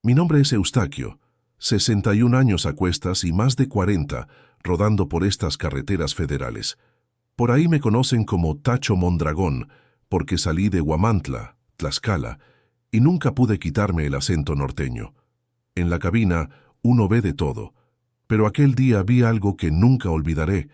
Mi nombre es Eustaquio, 61 años a cuestas y más de 40 rodando por estas carreteras federales. Por ahí me conocen como Tacho Mondragón, porque salí de Huamantla, Tlaxcala, y nunca pude quitarme el acento norteño. En la cabina uno ve de todo, pero aquel día vi algo que nunca olvidaré.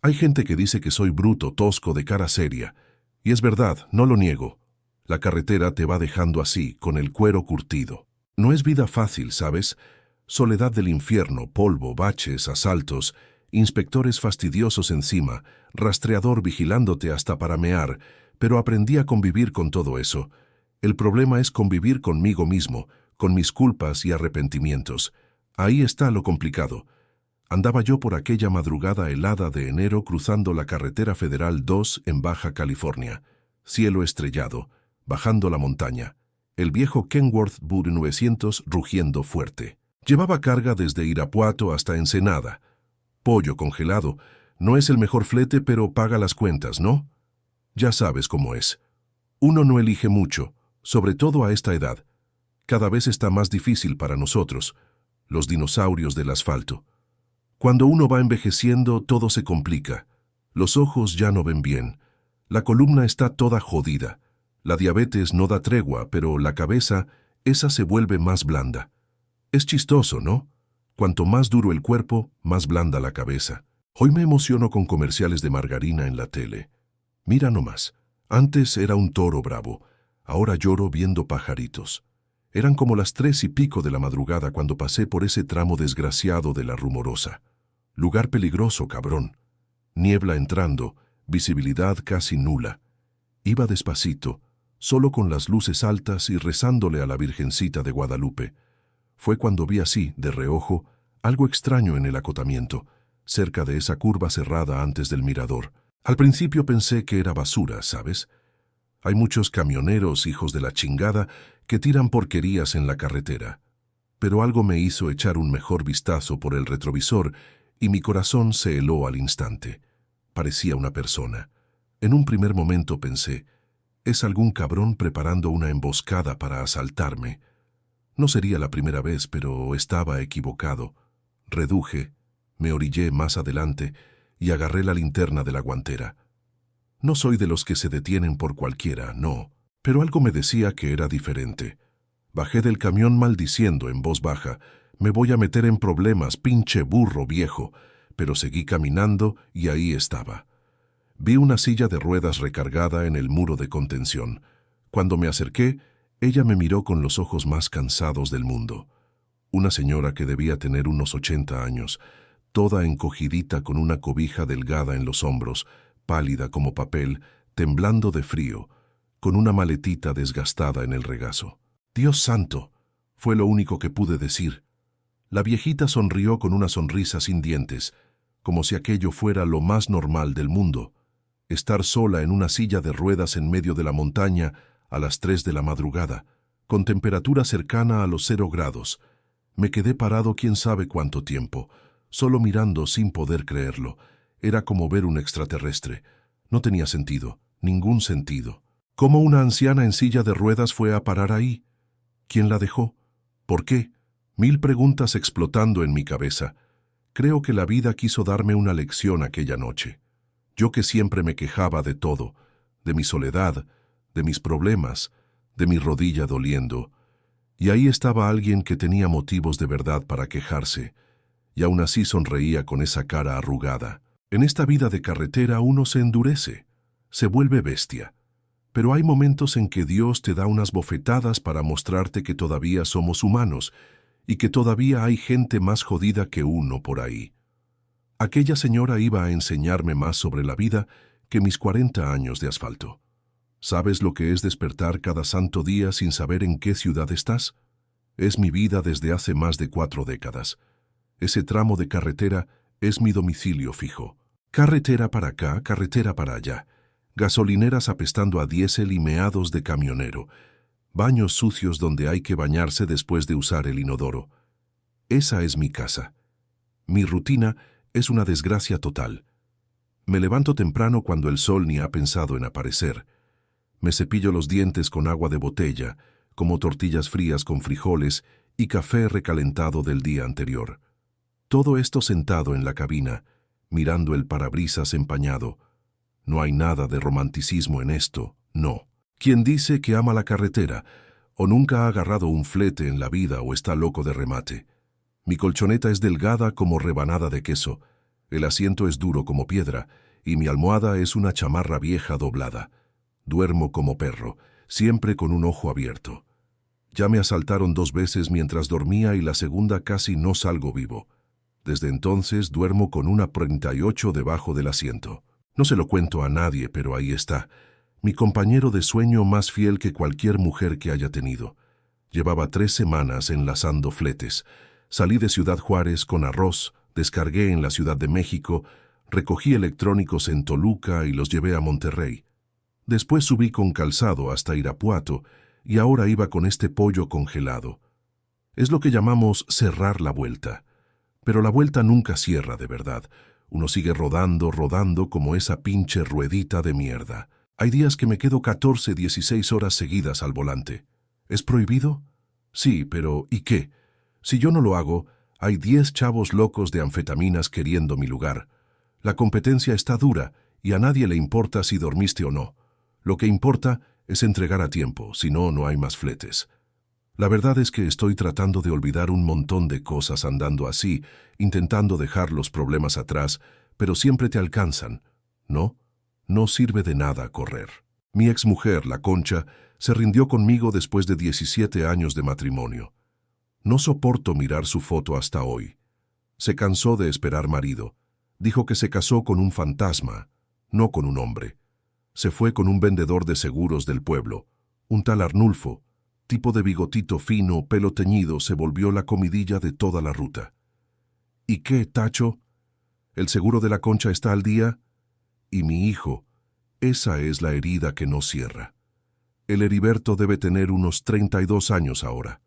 Hay gente que dice que soy bruto, tosco, de cara seria, y es verdad, no lo niego. La carretera te va dejando así, con el cuero curtido. No es vida fácil, ¿sabes? Soledad del infierno, polvo, baches, asaltos, inspectores fastidiosos encima, rastreador vigilándote hasta para mear, pero aprendí a convivir con todo eso. El problema es convivir conmigo mismo, con mis culpas y arrepentimientos. Ahí está lo complicado. Andaba yo por aquella madrugada helada de enero cruzando la carretera Federal 2 en Baja California. Cielo estrellado, bajando la montaña. El viejo Kenworth Buick 900 rugiendo fuerte. Llevaba carga desde Irapuato hasta Ensenada. Pollo congelado. No es el mejor flete, pero paga las cuentas, ¿no? Ya sabes cómo es. Uno no elige mucho, sobre todo a esta edad. Cada vez está más difícil para nosotros, los dinosaurios del asfalto. Cuando uno va envejeciendo, todo se complica. Los ojos ya no ven bien. La columna está toda jodida. La diabetes no da tregua, pero la cabeza, esa se vuelve más blanda. Es chistoso, ¿no? Cuanto más duro el cuerpo, más blanda la cabeza. Hoy me emociono con comerciales de margarina en la tele. Mira nomás, antes era un toro bravo, ahora lloro viendo pajaritos. Eran como las 3:00 de la madrugada cuando pasé por ese tramo desgraciado de la Rumorosa. Lugar peligroso, cabrón. Niebla entrando, visibilidad casi nula. Iba despacito, solo con las luces altas y rezándole a la Virgencita de Guadalupe. Fue cuando vi así, de reojo, algo extraño en el acotamiento, cerca de esa curva cerrada antes del mirador. Al principio pensé que era basura, ¿sabes? Hay muchos camioneros, hijos de la chingada, que tiran porquerías en la carretera. Pero algo me hizo echar un mejor vistazo por el retrovisor y mi corazón se heló al instante. Parecía una persona. En un primer momento pensé, es algún cabrón preparando una emboscada para asaltarme. No sería la primera vez, pero estaba equivocado. Reduje, me orillé más adelante y agarré la linterna de la guantera. No soy de los que se detienen por cualquiera, no, pero algo me decía que era diferente. Bajé del camión maldiciendo en voz baja, me voy a meter en problemas, pinche burro viejo, pero seguí caminando y ahí estaba. Vi una silla de ruedas recargada en el muro de contención. Cuando me acerqué, ella me miró con los ojos más cansados del mundo. Una señora que debía tener unos 80 años, toda encogidita con una cobija delgada en los hombros, pálida como papel, temblando de frío, con una maletita desgastada en el regazo. «Dios santo», fue lo único que pude decir. La viejita sonrió con una sonrisa sin dientes, como si aquello fuera lo más normal del mundo. Estar sola en una silla de ruedas en medio de la montaña a las 3 de la madrugada, con temperatura cercana a los 0 grados. Me quedé parado quién sabe cuánto tiempo, solo mirando sin poder creerlo. Era como ver un extraterrestre. No tenía sentido, ningún sentido. ¿Cómo una anciana en silla de ruedas fue a parar ahí? ¿Quién la dejó? ¿Por qué? 1000 preguntas explotando en mi cabeza. Creo que la vida quiso darme una lección aquella noche. Yo que siempre me quejaba de todo, de mi soledad, de mis problemas, de mi rodilla doliendo. Y ahí estaba alguien que tenía motivos de verdad para quejarse, y aún así sonreía con esa cara arrugada. En esta vida de carretera uno se endurece, se vuelve bestia. Pero hay momentos en que Dios te da unas bofetadas para mostrarte que todavía somos humanos y que todavía hay gente más jodida que uno por ahí. Aquella señora iba a enseñarme más sobre la vida que mis 40 años de asfalto. ¿Sabes lo que es despertar cada santo día sin saber en qué ciudad estás? Es mi vida desde hace más de 4 décadas. Ese tramo de carretera es mi domicilio fijo. Carretera para acá, carretera para allá. Gasolineras apestando a diésel y meados de camionero. Baños sucios donde hay que bañarse después de usar el inodoro. Esa es mi casa. Mi rutina es una desgracia total. Me levanto temprano cuando el sol ni ha pensado en aparecer. Me cepillo los dientes con agua de botella, como tortillas frías con frijoles y café recalentado del día anterior. Todo esto sentado en la cabina, mirando el parabrisas empañado. No hay nada de romanticismo en esto, no. Quien dice que ama la carretera, o nunca ha agarrado un flete en la vida o está loco de remate. Mi colchoneta es delgada como rebanada de queso, el asiento es duro como piedra, y mi almohada es una chamarra vieja doblada. Duermo como perro, siempre con un ojo abierto. Ya me asaltaron 2 veces mientras dormía y la segunda casi no salgo vivo. Desde entonces duermo con una 38 debajo del asiento. No se lo cuento a nadie, pero ahí está. Mi compañero de sueño más fiel que cualquier mujer que haya tenido. Llevaba 3 semanas enlazando fletes. Salí de Ciudad Juárez con arroz, descargué en la Ciudad de México, recogí electrónicos en Toluca y los llevé a Monterrey. Después subí con calzado hasta Irapuato y ahora iba con este pollo congelado. Es lo que llamamos cerrar la vuelta. Pero la vuelta nunca cierra de verdad. Uno sigue rodando, rodando como esa pinche ruedita de mierda. Hay días que me quedo 14, 16 horas seguidas al volante. ¿Es prohibido? Sí, pero ¿y qué? Si yo no lo hago, hay 10 chavos locos de anfetaminas queriendo mi lugar. La competencia está dura y a nadie le importa si dormiste o no. Lo que importa es entregar a tiempo, si no, no hay más fletes. La verdad es que estoy tratando de olvidar un montón de cosas andando así, intentando dejar los problemas atrás, pero siempre te alcanzan, ¿no? No sirve de nada correr. Mi exmujer, la Concha, se rindió conmigo después de 17 años de matrimonio. No soporto mirar su foto hasta hoy. Se cansó de esperar marido. Dijo que se casó con un fantasma, no con un hombre. Se fue con un vendedor de seguros del pueblo, un tal Arnulfo, tipo de bigotito fino, pelo teñido, se volvió la comidilla de toda la ruta. ¿Y qué, Tacho? ¿El seguro de la Concha está al día? Y mi hijo, esa es la herida que no cierra. El Heriberto debe tener unos 32 años ahora.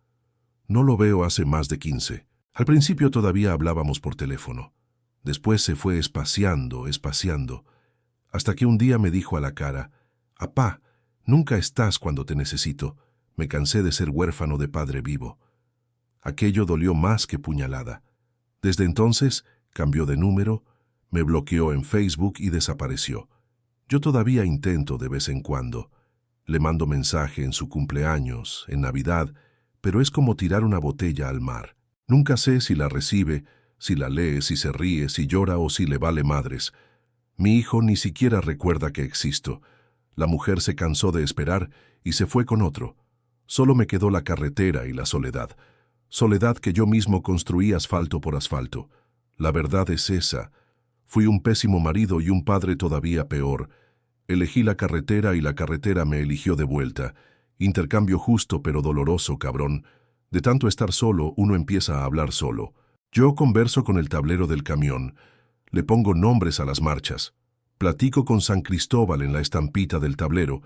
No lo veo hace más de 15. Al principio todavía hablábamos por teléfono. Después se fue espaciando, hasta que un día me dijo a la cara, «Apá, nunca estás cuando te necesito. Me cansé de ser huérfano de padre vivo». Aquello dolió más que puñalada. Desde entonces cambió de número, me bloqueó en Facebook y desapareció. Yo todavía intento de vez en cuando. Le mando mensaje en su cumpleaños, en Navidad, pero es como tirar una botella al mar. Nunca sé si la recibe, si la lee, si se ríe, si llora o si le vale madres. Mi hijo ni siquiera recuerda que existo. La mujer se cansó de esperar y se fue con otro. Solo me quedó la carretera y la soledad. Soledad que yo mismo construí asfalto por asfalto. La verdad es esa. Fui un pésimo marido y un padre todavía peor. Elegí la carretera y la carretera me eligió de vuelta. Intercambio justo pero doloroso, cabrón. De tanto estar solo, uno empieza a hablar solo. Yo converso con el tablero del camión. Le pongo nombres a las marchas. Platico con San Cristóbal en la estampita del tablero.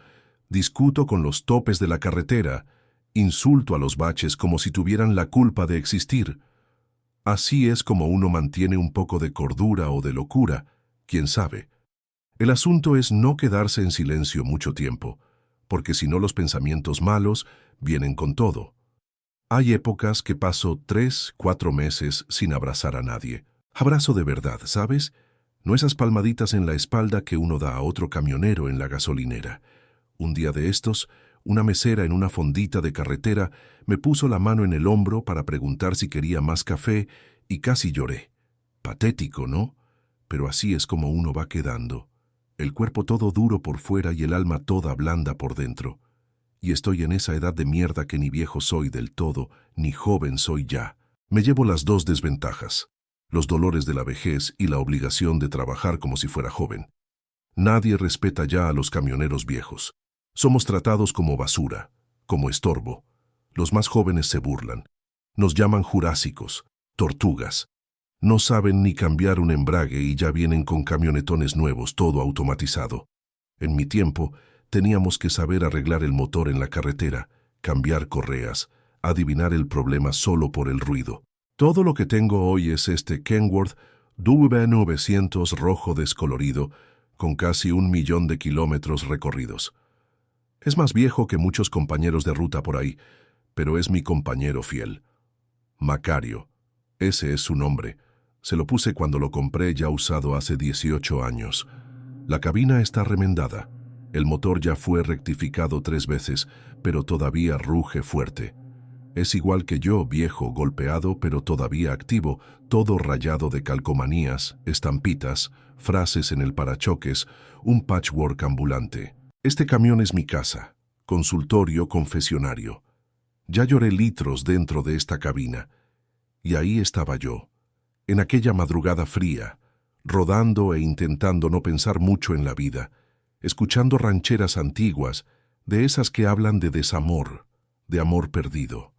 Discuto con los topes de la carretera. Insulto a los baches como si tuvieran la culpa de existir. Así es como uno mantiene un poco de cordura o de locura, quién sabe. El asunto es no quedarse en silencio mucho tiempo, porque si no los pensamientos malos vienen con todo. Hay épocas que paso 3, 4 meses sin abrazar a nadie. Abrazo de verdad, ¿sabes? No esas palmaditas en la espalda que uno da a otro camionero en la gasolinera. Un día de estos, una mesera en una fondita de carretera me puso la mano en el hombro para preguntar si quería más café y casi lloré. Patético, ¿no? Pero así es como uno va quedando. El cuerpo todo duro por fuera y el alma toda blanda por dentro. Y estoy en esa edad de mierda que ni viejo soy del todo, ni joven soy ya. Me llevo las 2 desventajas, los dolores de la vejez y la obligación de trabajar como si fuera joven. Nadie respeta ya a los camioneros viejos. Somos tratados como basura, como estorbo. Los más jóvenes se burlan. Nos llaman jurásicos, tortugas. No saben ni cambiar un embrague y ya vienen con camionetones nuevos, todo automatizado. En mi tiempo, teníamos que saber arreglar el motor en la carretera, cambiar correas, adivinar el problema solo por el ruido. Todo lo que tengo hoy es este Kenworth W900 rojo descolorido, con casi 1 millón de kilómetros recorridos. Es más viejo que muchos compañeros de ruta por ahí, pero es mi compañero fiel. Macario. Ese es su nombre. Se lo puse cuando lo compré ya usado hace 18 años. La cabina está remendada. El motor ya fue rectificado 3 veces, pero todavía ruge fuerte. Es igual que yo, viejo, golpeado, pero todavía activo, todo rayado de calcomanías, estampitas, frases en el parachoques, un patchwork ambulante. Este camión es mi casa, consultorio, confesionario. Ya lloré litros dentro de esta cabina. Y ahí estaba yo, en aquella madrugada fría, rodando e intentando no pensar mucho en la vida, escuchando rancheras antiguas, de esas que hablan de desamor, de amor perdido.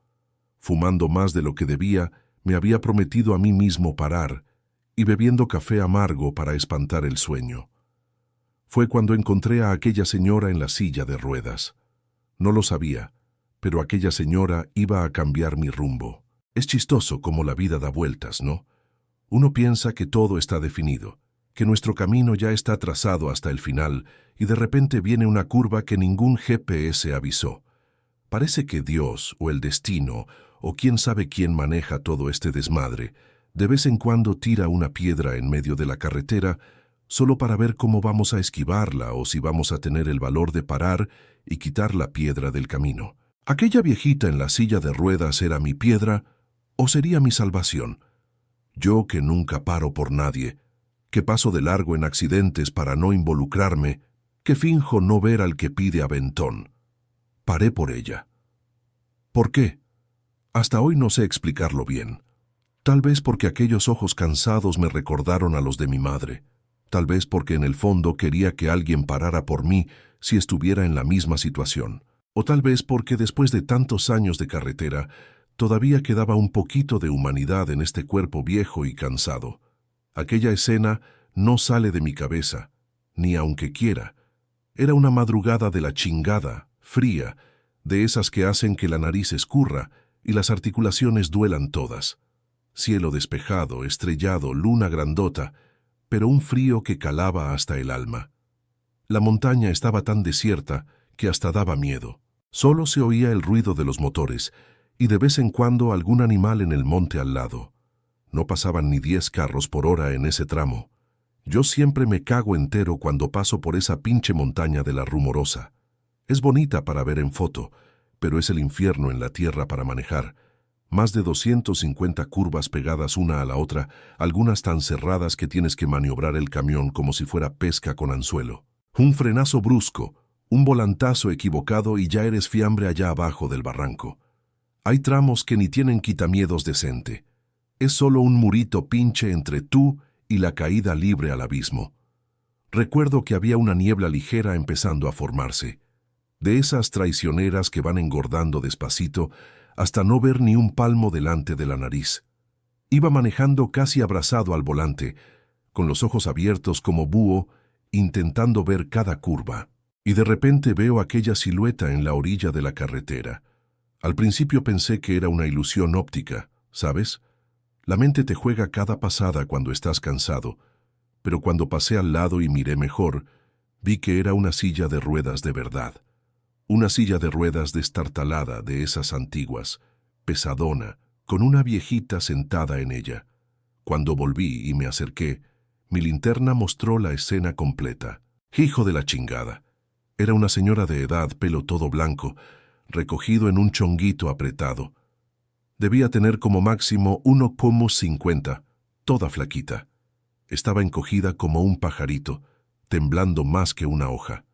Fumando más de lo que debía, me había prometido a mí mismo parar, y bebiendo café amargo para espantar el sueño. Fue cuando encontré a aquella señora en la silla de ruedas. No lo sabía, pero aquella señora iba a cambiar mi rumbo. Es chistoso cómo la vida da vueltas, ¿no? Uno piensa que todo está definido, que nuestro camino ya está trazado hasta el final, y de repente viene una curva que ningún GPS avisó. Parece que Dios, o el destino, o quién sabe quién maneja todo este desmadre, de vez en cuando tira una piedra en medio de la carretera, solo para ver cómo vamos a esquivarla o si vamos a tener el valor de parar y quitar la piedra del camino. ¿Aquella viejita en la silla de ruedas era mi piedra o sería mi salvación? Yo que nunca paro por nadie, que paso de largo en accidentes para no involucrarme, que finjo no ver al que pide aventón. Paré por ella. ¿Por qué? Hasta hoy no sé explicarlo bien. Tal vez porque aquellos ojos cansados me recordaron a los de mi madre. Tal vez porque en el fondo quería que alguien parara por mí si estuviera en la misma situación. O tal vez porque después de tantos años de carretera, todavía quedaba un poquito de humanidad en este cuerpo viejo y cansado. Aquella escena no sale de mi cabeza, ni aunque quiera. Era una madrugada de la chingada, fría, de esas que hacen que la nariz escurra y las articulaciones duelan todas. Cielo despejado, estrellado, luna grandota, pero un frío que calaba hasta el alma. La montaña estaba tan desierta que hasta daba miedo. Solo se oía el ruido de los motores y de vez en cuando algún animal en el monte al lado. No pasaban ni 10 carros por hora en ese tramo. Yo siempre me cago entero cuando paso por esa pinche montaña de la Rumorosa. Es bonita para ver en foto, pero es el infierno en la tierra para manejar. Más de 250 curvas pegadas una a la otra, algunas tan cerradas que tienes que maniobrar el camión como si fuera pesca con anzuelo. Un frenazo brusco, un volantazo equivocado y ya eres fiambre allá abajo del barranco. Hay tramos que ni tienen quitamiedos decente. Es solo un murito pinche entre tú y la caída libre al abismo. Recuerdo que había una niebla ligera empezando a formarse, de esas traicioneras que van engordando despacito hasta no ver ni un palmo delante de la nariz. Iba manejando casi abrazado al volante, con los ojos abiertos como búho, intentando ver cada curva. Y de repente veo aquella silueta en la orilla de la carretera. Al principio pensé que era una ilusión óptica, ¿sabes? La mente te juega cada pasada cuando estás cansado, pero cuando pasé al lado y miré mejor, vi que era una silla de ruedas de verdad. Una silla de ruedas destartalada de esas antiguas, pesadona, con una viejita sentada en ella. Cuando volví y me acerqué, mi linterna mostró la escena completa. ¡Hijo de la chingada! Era una señora de edad, pelo todo blanco, recogido en un chonguito apretado. Debía tener como máximo 1,50, toda flaquita. Estaba encogida como un pajarito, temblando más que una hoja.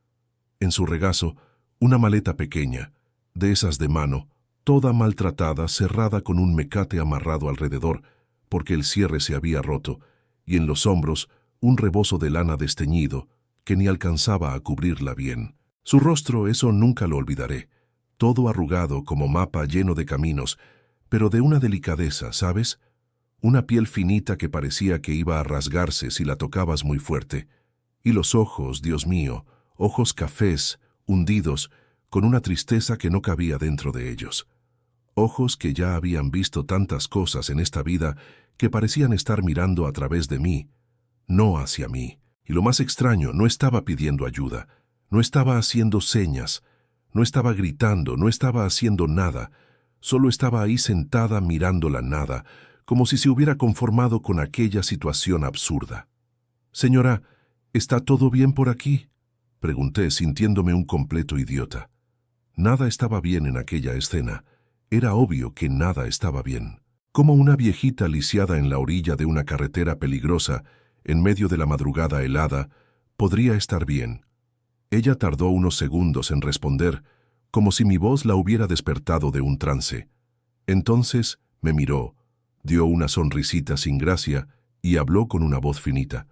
En su regazo, una maleta pequeña, de esas de mano, toda maltratada, cerrada con un mecate amarrado alrededor, porque el cierre se había roto, y en los hombros un rebozo de lana desteñido, que ni alcanzaba a cubrirla bien. Su rostro, eso nunca lo olvidaré, todo arrugado como mapa lleno de caminos, pero de una delicadeza, ¿sabes? Una piel finita que parecía que iba a rasgarse si la tocabas muy fuerte. Y los ojos, Dios mío, ojos cafés, hundidos, con una tristeza que no cabía dentro de ellos. Ojos que ya habían visto tantas cosas en esta vida que parecían estar mirando a través de mí, no hacia mí. Y lo más extraño, no estaba pidiendo ayuda, no estaba haciendo señas, no estaba gritando, no estaba haciendo nada, Solo estaba ahí sentada mirando la nada, como si se hubiera conformado con aquella situación absurda. «Señora, ¿está todo bien por aquí?», pregunté, sintiéndome un completo idiota. Nada estaba bien en aquella escena. Era obvio que nada estaba bien. Como una viejita lisiada en la orilla de una carretera peligrosa, en medio de la madrugada helada, podría estar bien. Ella tardó unos segundos en responder, como si mi voz la hubiera despertado de un trance. Entonces me miró, dio una sonrisita sin gracia y habló con una voz finita.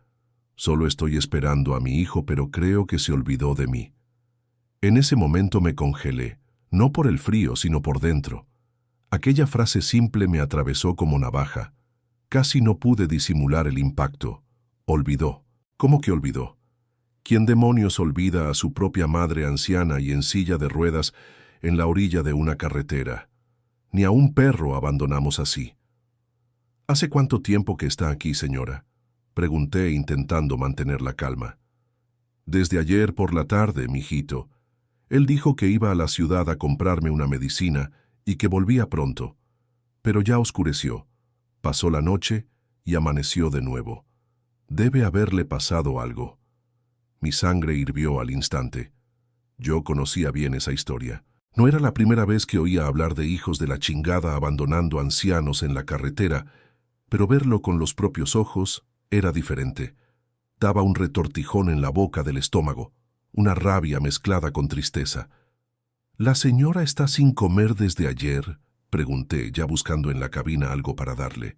«Solo estoy esperando a mi hijo, pero creo que se olvidó de mí». En ese momento me congelé, no por el frío, sino por dentro. Aquella frase simple me atravesó como navaja. Casi no pude disimular el impacto. Olvidó. ¿Cómo que olvidó? ¿Quién demonios olvida a su propia madre anciana y en silla de ruedas en la orilla de una carretera? Ni a un perro abandonamos así. «¿Hace cuánto tiempo que está aquí, señora?», pregunté intentando mantener la calma. «Desde ayer por la tarde, mijito. Él dijo que iba a la ciudad a comprarme una medicina y que volvía pronto. Pero ya oscureció. Pasó la noche y amaneció de nuevo. Debe haberle pasado algo». Mi sangre hirvió al instante. Yo conocía bien esa historia. No era la primera vez que oía hablar de hijos de la chingada abandonando ancianos en la carretera, pero verlo con los propios ojos era diferente. Daba un retortijón en la boca del estómago, una rabia mezclada con tristeza. «¿La señora está sin comer desde ayer?», pregunté, ya buscando en la cabina algo para darle.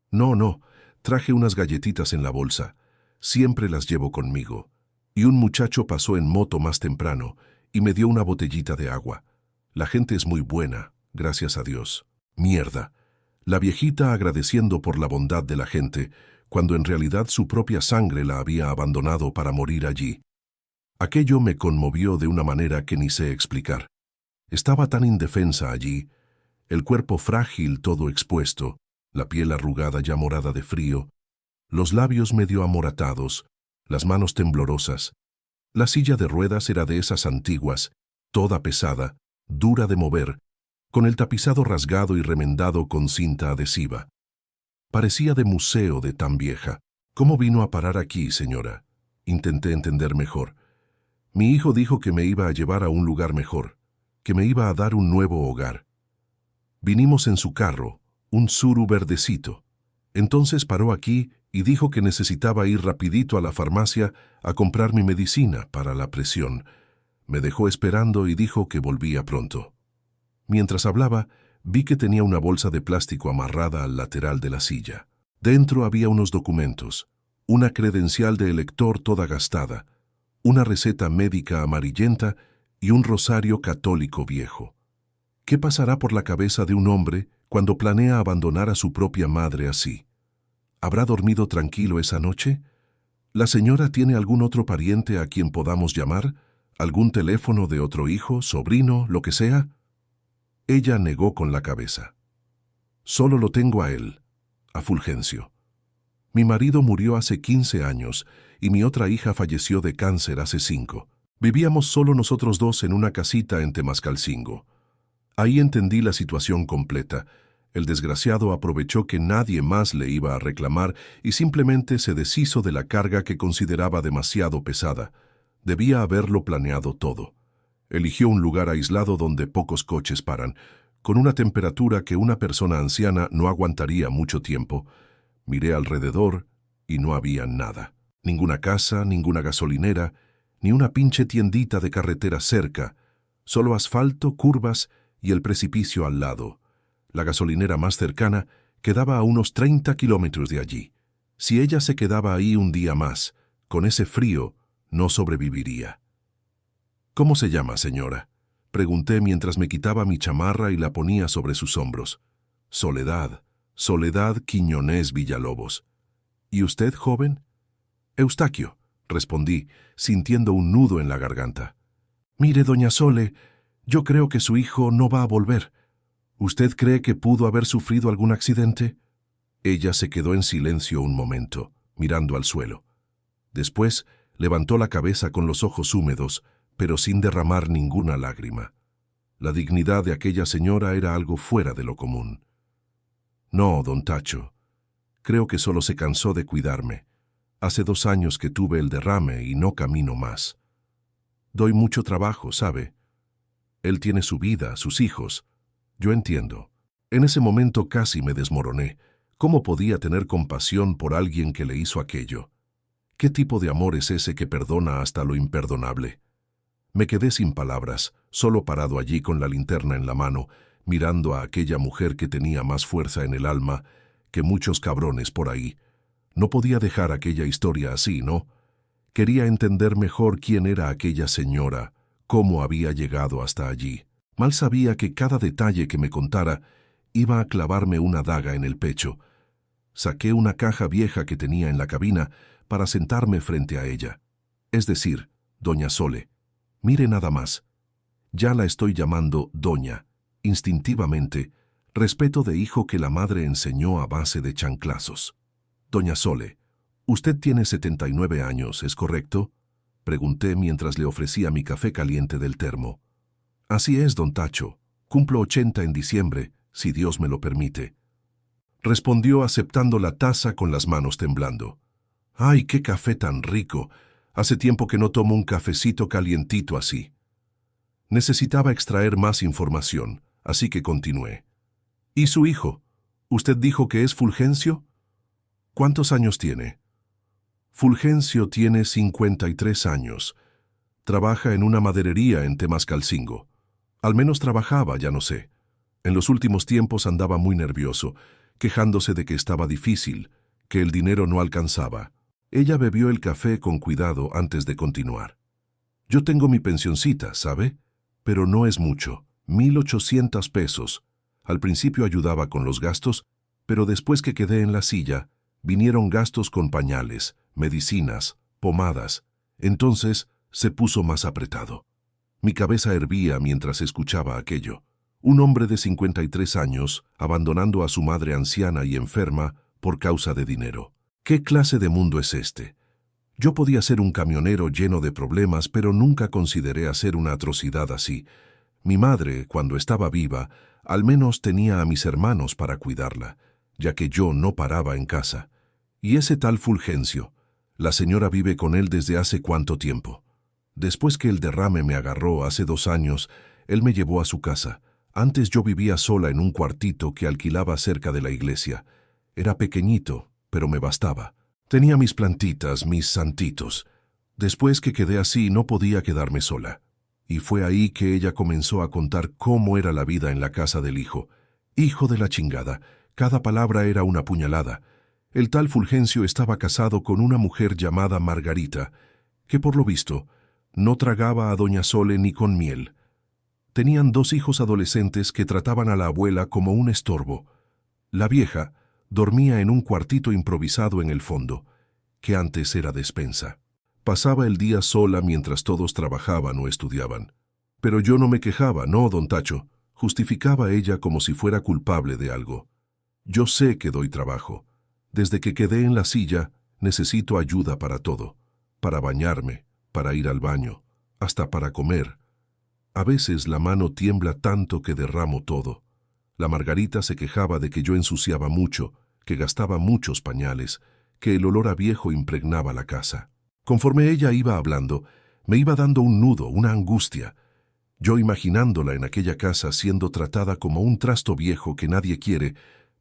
No, traje unas galletitas en la bolsa. Siempre las llevo conmigo. Y un muchacho pasó en moto más temprano y me dio una botellita de agua. La gente es muy buena, gracias a Dios». Mierda. La viejita agradeciendo por la bondad de la gente, cuando en realidad su propia sangre la había abandonado para morir allí. Aquello me conmovió de una manera que ni sé explicar. Estaba tan indefensa allí, el cuerpo frágil todo expuesto, la piel arrugada ya morada de frío, los labios medio amoratados, las manos temblorosas. La silla de ruedas era de esas antiguas, toda pesada, dura de mover, con el tapizado rasgado y remendado con cinta adhesiva. Parecía de museo de tan vieja. «¿Cómo vino a parar aquí, señora?», intenté entender mejor. «Mi hijo dijo que me iba a llevar a un lugar mejor, que me iba a dar un nuevo hogar. Vinimos en su carro, un Tsuru verdecito. Entonces paró aquí y dijo que necesitaba ir rapidito a la farmacia a comprar mi medicina para la presión. Me dejó esperando y dijo que volvía pronto». Mientras hablaba, vi que tenía una bolsa de plástico amarrada al lateral de la silla. Dentro había unos documentos, una credencial de elector toda gastada, una receta médica amarillenta y un rosario católico viejo. ¿Qué pasará por la cabeza de un hombre cuando planea abandonar a su propia madre así? ¿Habrá dormido tranquilo esa noche? ¿La señora tiene algún otro pariente a quien podamos llamar? ¿Algún teléfono de otro hijo, sobrino, lo que sea? Ella negó con la cabeza. «Solo lo tengo a él, a Fulgencio. Mi marido murió hace 15 años y mi otra hija falleció de cáncer hace 5. Vivíamos solo nosotros dos en una casita en Temascalcingo. Ahí entendí la situación completa. El desgraciado aprovechó que nadie más le iba a reclamar y simplemente se deshizo de la carga que consideraba demasiado pesada. Debía haberlo planeado todo. Eligió un lugar aislado donde pocos coches paran, con una temperatura que una persona anciana no aguantaría mucho tiempo. Miré alrededor y no había nada. Ninguna casa, ninguna gasolinera, ni una pinche tiendita de carretera cerca. Solo asfalto, curvas y el precipicio al lado. La gasolinera más cercana quedaba a unos 30 kilómetros de allí. Si ella se quedaba ahí un día más, con ese frío, no sobreviviría. «¿Cómo se llama, señora?», pregunté mientras me quitaba mi chamarra y la ponía sobre sus hombros. Soledad Quiñonés Villalobos». «¿Y usted, joven?». «Eustaquio», respondí, sintiendo un nudo en la garganta. «Mire, doña Sole, yo creo que su hijo no va a volver. ¿Usted cree que pudo haber sufrido algún accidente?». Ella se quedó en silencio un momento, mirando al suelo. Después levantó la cabeza con los ojos húmedos, pero sin derramar ninguna lágrima. La dignidad de aquella señora era algo fuera de lo común. No, don Tacho. Creo que solo se cansó de cuidarme. Hace 2 años que tuve el derrame y no camino más. Doy mucho trabajo, ¿sabe? Él tiene su vida, sus hijos. Yo entiendo. En ese momento casi me desmoroné. ¿Cómo podía tener compasión por alguien que le hizo aquello? ¿Qué tipo de amor es ese que perdona hasta lo imperdonable? Me quedé sin palabras, solo parado allí con la linterna en la mano, mirando a aquella mujer que tenía más fuerza en el alma que muchos cabrones por ahí. No podía dejar aquella historia así, ¿no? Quería entender mejor quién era aquella señora, cómo había llegado hasta allí. Mal sabía que cada detalle que me contara iba a clavarme una daga en el pecho. Saqué una caja vieja que tenía en la cabina para sentarme frente a ella. Es decir, doña Sole. Mire nada más. Ya la estoy llamando doña, instintivamente, respeto de hijo que la madre enseñó a base de chanclazos. Doña Sole, usted tiene 79 años, ¿es correcto? Pregunté mientras le ofrecía mi café caliente del termo. Así es, don Tacho. Cumplo 80 en diciembre, si Dios me lo permite. Respondió aceptando la taza con las manos temblando. ¡Ay, qué café tan rico! Hace tiempo que no tomo un cafecito calientito así. Necesitaba extraer más información, así que continué. ¿Y su hijo? ¿Usted dijo que es Fulgencio? ¿Cuántos años tiene? Fulgencio tiene 53 años. Trabaja en una maderería en Temascalcingo. Al menos trabajaba, ya no sé. En los últimos tiempos andaba muy nervioso, quejándose de que estaba difícil, que el dinero no alcanzaba. Ella bebió el café con cuidado antes de continuar. Yo tengo mi pensioncita, ¿sabe? Pero no es mucho, 1,800 pesos. Al principio ayudaba con los gastos, pero después que quedé en la silla, vinieron gastos con pañales, medicinas, pomadas. Entonces se puso más apretado. Mi cabeza hervía mientras escuchaba aquello. Un hombre de 53 años abandonando a su madre anciana y enferma por causa de dinero. ¿Qué clase de mundo es este? Yo podía ser un camionero lleno de problemas, pero nunca consideré hacer una atrocidad así. Mi madre, cuando estaba viva, al menos tenía a mis hermanos para cuidarla, ya que yo no paraba en casa. Y ese tal Fulgencio, la señora vive con él desde hace cuánto tiempo. Después que el derrame me agarró hace 2 años, él me llevó a su casa. Antes yo vivía sola en un cuartito que alquilaba cerca de la iglesia. Era pequeñito, pero me bastaba. Tenía mis plantitas, mis santitos. Después que quedé así, no podía quedarme sola. Y fue ahí que ella comenzó a contar cómo era la vida en la casa del hijo. Hijo de la chingada, cada palabra era una puñalada. El tal Fulgencio estaba casado con una mujer llamada Margarita, que por lo visto no tragaba a doña Sole ni con miel. Tenían 2 hijos adolescentes que trataban a la abuela como un estorbo. La vieja dormía en un cuartito improvisado en el fondo, que antes era despensa. Pasaba el día sola mientras todos trabajaban o estudiaban. Pero yo no me quejaba, no, don Tacho, justificaba ella como si fuera culpable de algo. Yo sé que doy trabajo. Desde que quedé en la silla, necesito ayuda para todo. Para bañarme, para ir al baño, hasta para comer. A veces la mano tiembla tanto que derramo todo. La Margarita se quejaba de que yo ensuciaba mucho, que gastaba muchos pañales, que el olor a viejo impregnaba la casa. Conforme ella iba hablando, me iba dando un nudo, una angustia. Yo imaginándola en aquella casa siendo tratada como un trasto viejo que nadie quiere,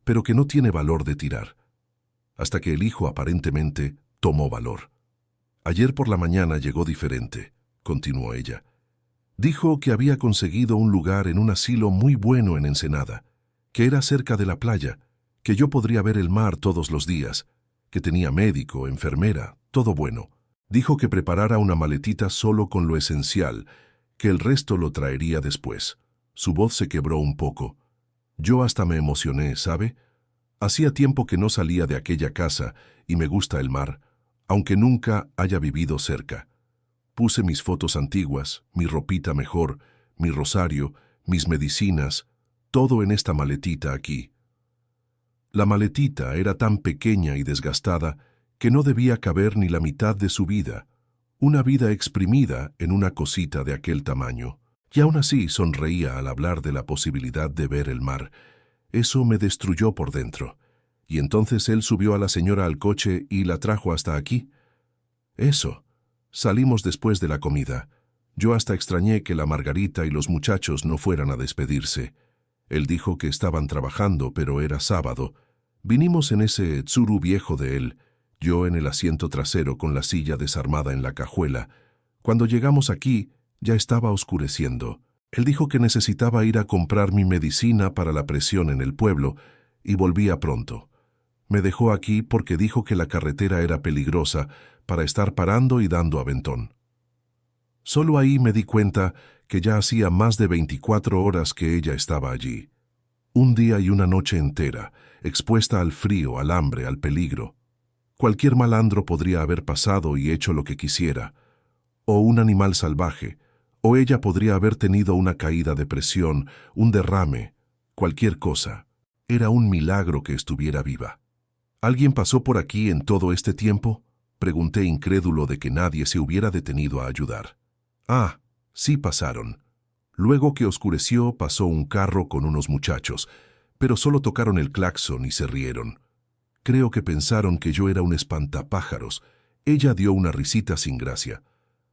pero que no tiene valor de tirar. Hasta que el hijo aparentemente tomó valor. Ayer por la mañana llegó diferente, continuó ella. Dijo que había conseguido un lugar en un asilo muy bueno en Ensenada, que era cerca de la playa, que yo podría ver el mar todos los días, que tenía médico, enfermera, todo bueno. Dijo que preparara una maletita solo con lo esencial, que el resto lo traería después. Su voz se quebró un poco. Yo hasta me emocioné, ¿sabe? Hacía tiempo que no salía de aquella casa y me gusta el mar, aunque nunca haya vivido cerca. Puse mis fotos antiguas, mi ropita mejor, mi rosario, mis medicinas, todo en esta maletita aquí. La maletita era tan pequeña y desgastada que no debía caber ni la mitad de su vida, una vida exprimida en una cosita de aquel tamaño. Y aún así sonreía al hablar de la posibilidad de ver el mar. Eso me destruyó por dentro. Y entonces él subió a la señora al coche y la trajo hasta aquí. Eso. Salimos después de la comida. Yo hasta extrañé que la Margarita y los muchachos no fueran a despedirse. Él dijo que estaban trabajando, pero era sábado. Vinimos en ese Tsuru viejo de él, yo en el asiento trasero con la silla desarmada en la cajuela. Cuando llegamos aquí, ya estaba oscureciendo. Él dijo que necesitaba ir a comprar mi medicina para la presión en el pueblo y volvía pronto. Me dejó aquí porque dijo que la carretera era peligrosa para estar parando y dando aventón. Solo ahí me di cuenta que ya hacía más de 24 horas que ella estaba allí. Un día y una noche entera, expuesta al frío, al hambre, al peligro. Cualquier malandro podría haber pasado y hecho lo que quisiera, o un animal salvaje, o ella podría haber tenido una caída de presión, un derrame, cualquier cosa. Era un milagro que estuviera viva. ¿Alguien pasó por aquí en todo este tiempo? Pregunté incrédulo de que nadie se hubiera detenido a ayudar. Ah, sí pasaron. Luego que oscureció pasó un carro con unos muchachos, pero solo tocaron el claxon y se rieron. Creo que pensaron que yo era un espantapájaros. Ella dio una risita sin gracia.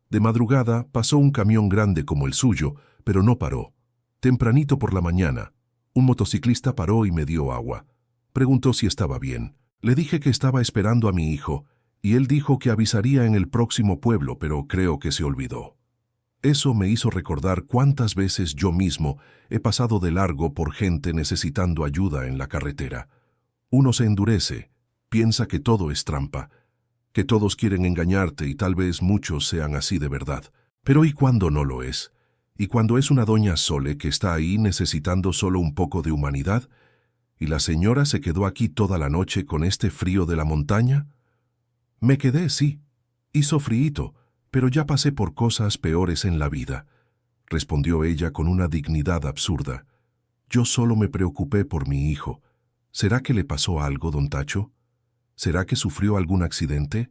De madrugada pasó un camión grande como el suyo, pero no paró. Tempranito por la mañana, un motociclista paró y me dio agua. Preguntó si estaba bien. Le dije que estaba esperando a mi hijo, y él dijo que avisaría en el próximo pueblo, pero creo que se olvidó. Eso me hizo recordar cuántas veces yo mismo he pasado de largo por gente necesitando ayuda en la carretera. Uno se endurece, piensa que todo es trampa, que todos quieren engañarte y tal vez muchos sean así de verdad. Pero ¿y cuando no lo es? ¿Y cuando es una doña Sole que está ahí necesitando solo un poco de humanidad? ¿Y la señora se quedó aquí toda la noche con este frío de la montaña? Me quedé, sí. Hizo fríito, pero ya pasé por cosas peores en la vida, respondió ella con una dignidad absurda. Yo solo me preocupé por mi hijo. ¿Será que le pasó algo, don Tacho? ¿Será que sufrió algún accidente?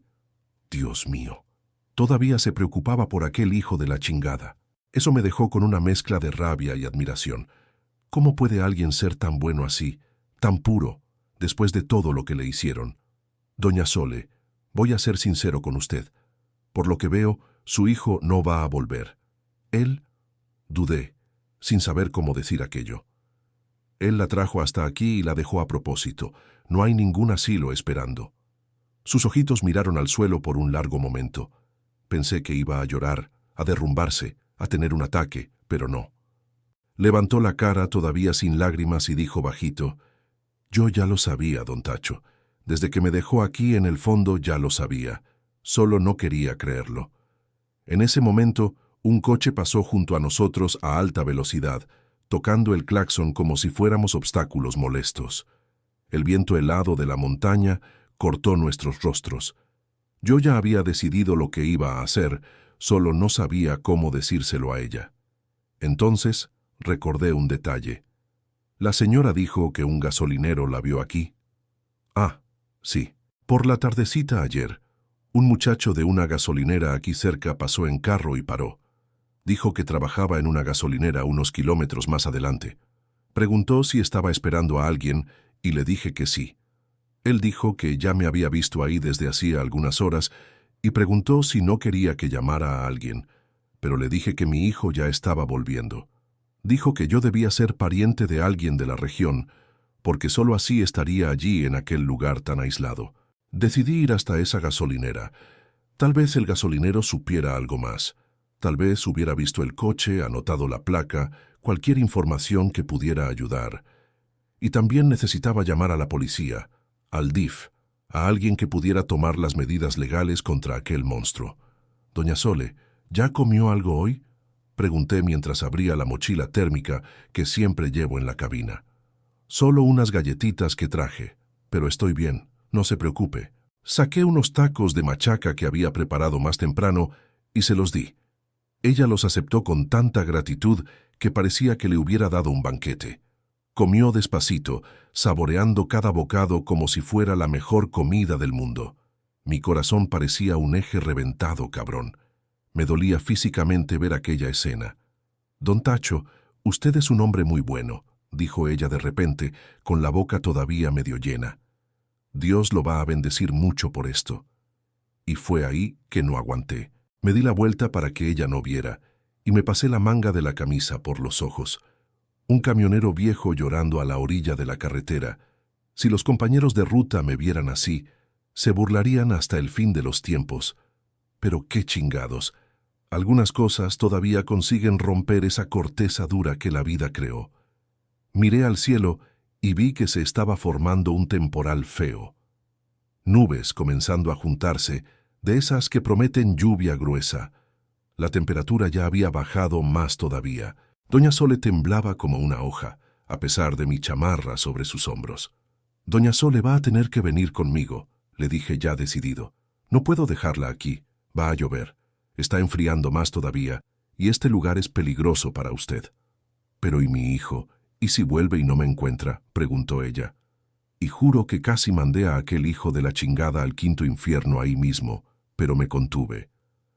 Dios mío. Todavía se preocupaba por aquel hijo de la chingada. Eso me dejó con una mezcla de rabia y admiración. ¿Cómo puede alguien ser tan bueno así, tan puro, después de todo lo que le hicieron? Doña Sole, voy a ser sincero con usted. Por lo que veo, su hijo no va a volver. Él, dudé, sin saber cómo decir aquello. Él la trajo hasta aquí y la dejó a propósito. No hay ningún asilo esperando. Sus ojitos miraron al suelo por un largo momento. Pensé que iba a llorar, a derrumbarse, a tener un ataque, pero no. Levantó la cara todavía sin lágrimas y dijo bajito, «Yo ya lo sabía, don Tacho. Desde que me dejó aquí en el fondo ya lo sabía. Solo no quería creerlo». En ese momento, un coche pasó junto a nosotros a alta velocidad, tocando el claxon como si fuéramos obstáculos molestos. El viento helado de la montaña cortó nuestros rostros. Yo ya había decidido lo que iba a hacer, solo no sabía cómo decírselo a ella. Entonces, recordé un detalle. La señora dijo que un gasolinero la vio aquí. Ah, sí. Por la tardecita ayer, un muchacho de una gasolinera aquí cerca pasó en carro y paró. Dijo que trabajaba en una gasolinera unos kilómetros más adelante. Preguntó si estaba esperando a alguien y le dije que sí. Él dijo que ya me había visto ahí desde hacía algunas horas y preguntó si no quería que llamara a alguien, pero le dije que mi hijo ya estaba volviendo. Dijo que yo debía ser pariente de alguien de la región, porque solo así estaría allí en aquel lugar tan aislado. Decidí ir hasta esa gasolinera. Tal vez el gasolinero supiera algo más. Tal vez hubiera visto el coche, anotado la placa, cualquier información que pudiera ayudar. Y también necesitaba llamar a la policía, al DIF, a alguien que pudiera tomar las medidas legales contra aquel monstruo. Doña Sole, ¿ya comió algo hoy?, pregunté mientras abría la mochila térmica que siempre llevo en la cabina. Solo unas galletitas que traje, pero estoy bien, no se preocupe. Saqué unos tacos de machaca que había preparado más temprano y se los di. Ella los aceptó con tanta gratitud que parecía que le hubiera dado un banquete. Comió despacito, saboreando cada bocado como si fuera la mejor comida del mundo. Mi corazón parecía un eje reventado, cabrón. Me dolía físicamente ver aquella escena. Don Tacho, usted es un hombre muy bueno, dijo ella de repente, con la boca todavía medio llena. Dios lo va a bendecir mucho por esto. Y fue ahí que no aguanté. Me di la vuelta para que ella no viera, y me pasé la manga de la camisa por los ojos. Un camionero viejo llorando a la orilla de la carretera. Si los compañeros de ruta me vieran así, se burlarían hasta el fin de los tiempos. Pero qué chingados. Algunas cosas todavía consiguen romper esa corteza dura que la vida creó. Miré al cielo y vi que se estaba formando un temporal feo. Nubes comenzando a juntarse, de esas que prometen lluvia gruesa. La temperatura ya había bajado más todavía. Doña Sole temblaba como una hoja, a pesar de mi chamarra sobre sus hombros. Doña Sole va a tener que venir conmigo, le dije ya decidido. No puedo dejarla aquí, va a llover. Está enfriando más todavía, y este lugar es peligroso para usted. Pero ¿y mi hijo? ¿Y si vuelve y no me encuentra?, preguntó ella. Y juro que casi mandé a aquel hijo de la chingada al quinto infierno ahí mismo, pero me contuve.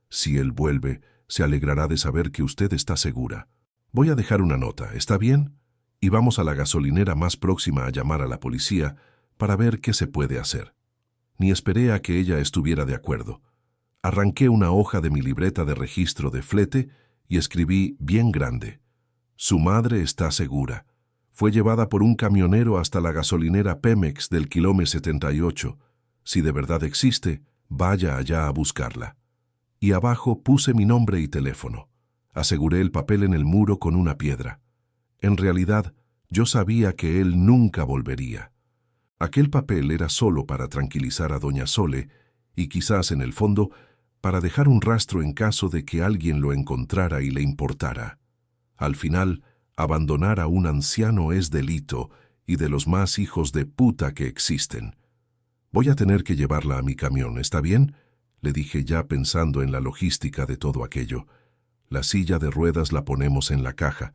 Si él vuelve, se alegrará de saber que usted está segura. Voy a dejar una nota, ¿está bien? Y vamos a la gasolinera más próxima a llamar a la policía para ver qué se puede hacer. Ni esperé a que ella estuviera de acuerdo. Arranqué una hoja de mi libreta de registro de flete y escribí bien grande: su madre está segura. Fue llevada por un camionero hasta la gasolinera Pemex del kilómetro 78. Si de verdad existe, vaya allá a buscarla. Y abajo puse mi nombre y teléfono. Aseguré el papel en el muro con una piedra. En realidad, yo sabía que él nunca volvería. Aquel papel era solo para tranquilizar a doña Sole y quizás en el fondo para dejar un rastro en caso de que alguien lo encontrara y le importara. Al final, abandonar a un anciano es delito y de los más hijos de puta que existen. Voy a tener que llevarla a mi camión, ¿está bien?, le dije ya pensando en la logística de todo aquello. La silla de ruedas la ponemos en la caja.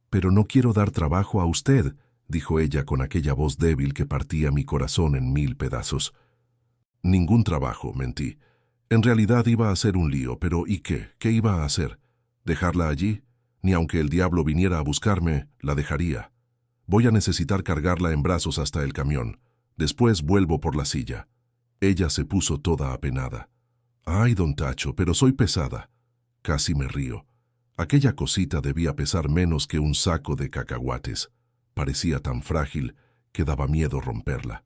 Pero no quiero dar trabajo a usted, dijo ella con aquella voz débil que partía mi corazón en 1000 pedazos. Ningún trabajo, mentí. En realidad iba a ser un lío, pero ¿y qué? ¿Qué iba a hacer? ¿Dejarla allí? Ni aunque el diablo viniera a buscarme, la dejaría. Voy a necesitar cargarla en brazos hasta el camión. Después vuelvo por la silla. Ella se puso toda apenada. Ay, don Tacho, pero soy pesada. Casi me río. Aquella cosita debía pesar menos que un saco de cacahuates. Parecía tan frágil que daba miedo romperla.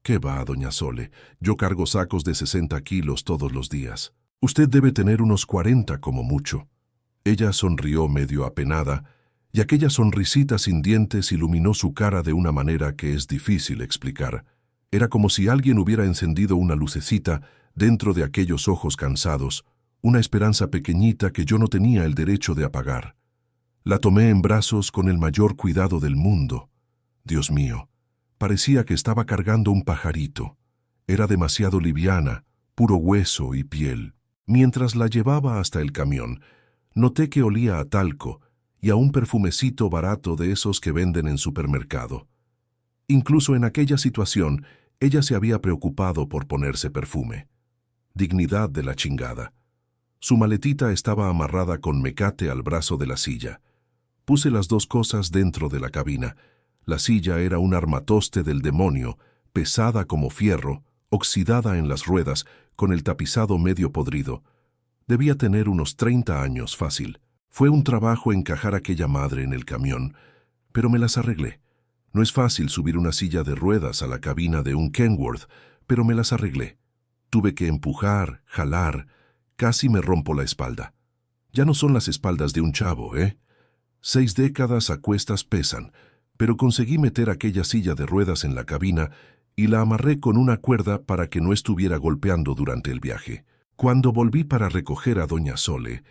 ¿Qué va, doña Sole? Yo cargo sacos de 60 kilos todos los días. Usted debe tener unos 40 como mucho. Ella sonrió medio apenada, y aquella sonrisita sin dientes iluminó su cara de una manera que es difícil explicar. Era como si alguien hubiera encendido una lucecita dentro de aquellos ojos cansados, una esperanza pequeñita que yo no tenía el derecho de apagar. La tomé en brazos con el mayor cuidado del mundo. Dios mío, parecía que estaba cargando un pajarito. Era demasiado liviana, puro hueso y piel. Mientras la llevaba hasta el camión, noté que olía a talco y a un perfumecito barato de esos que venden en supermercado. Incluso en aquella situación, ella se había preocupado por ponerse perfume. Dignidad de la chingada. Su maletita estaba amarrada con mecate al brazo de la silla. Puse las dos cosas dentro de la cabina. La silla era un armatoste del demonio, pesada como fierro, oxidada en las ruedas, con el tapizado medio podrido. Debía tener unos 30 años fácil. Fue un trabajo encajar aquella madre en el camión, pero me las arreglé. No es fácil subir una silla de ruedas a la cabina de un Kenworth, pero me las arreglé. Tuve que empujar, jalar, casi me rompo la espalda. Ya no son las espaldas de un chavo, ¿eh? 6 décadas a cuestas pesan, pero conseguí meter aquella silla de ruedas en la cabina y la amarré con una cuerda para que no estuviera golpeando durante el viaje. Cuando volví para recoger a doña Sole,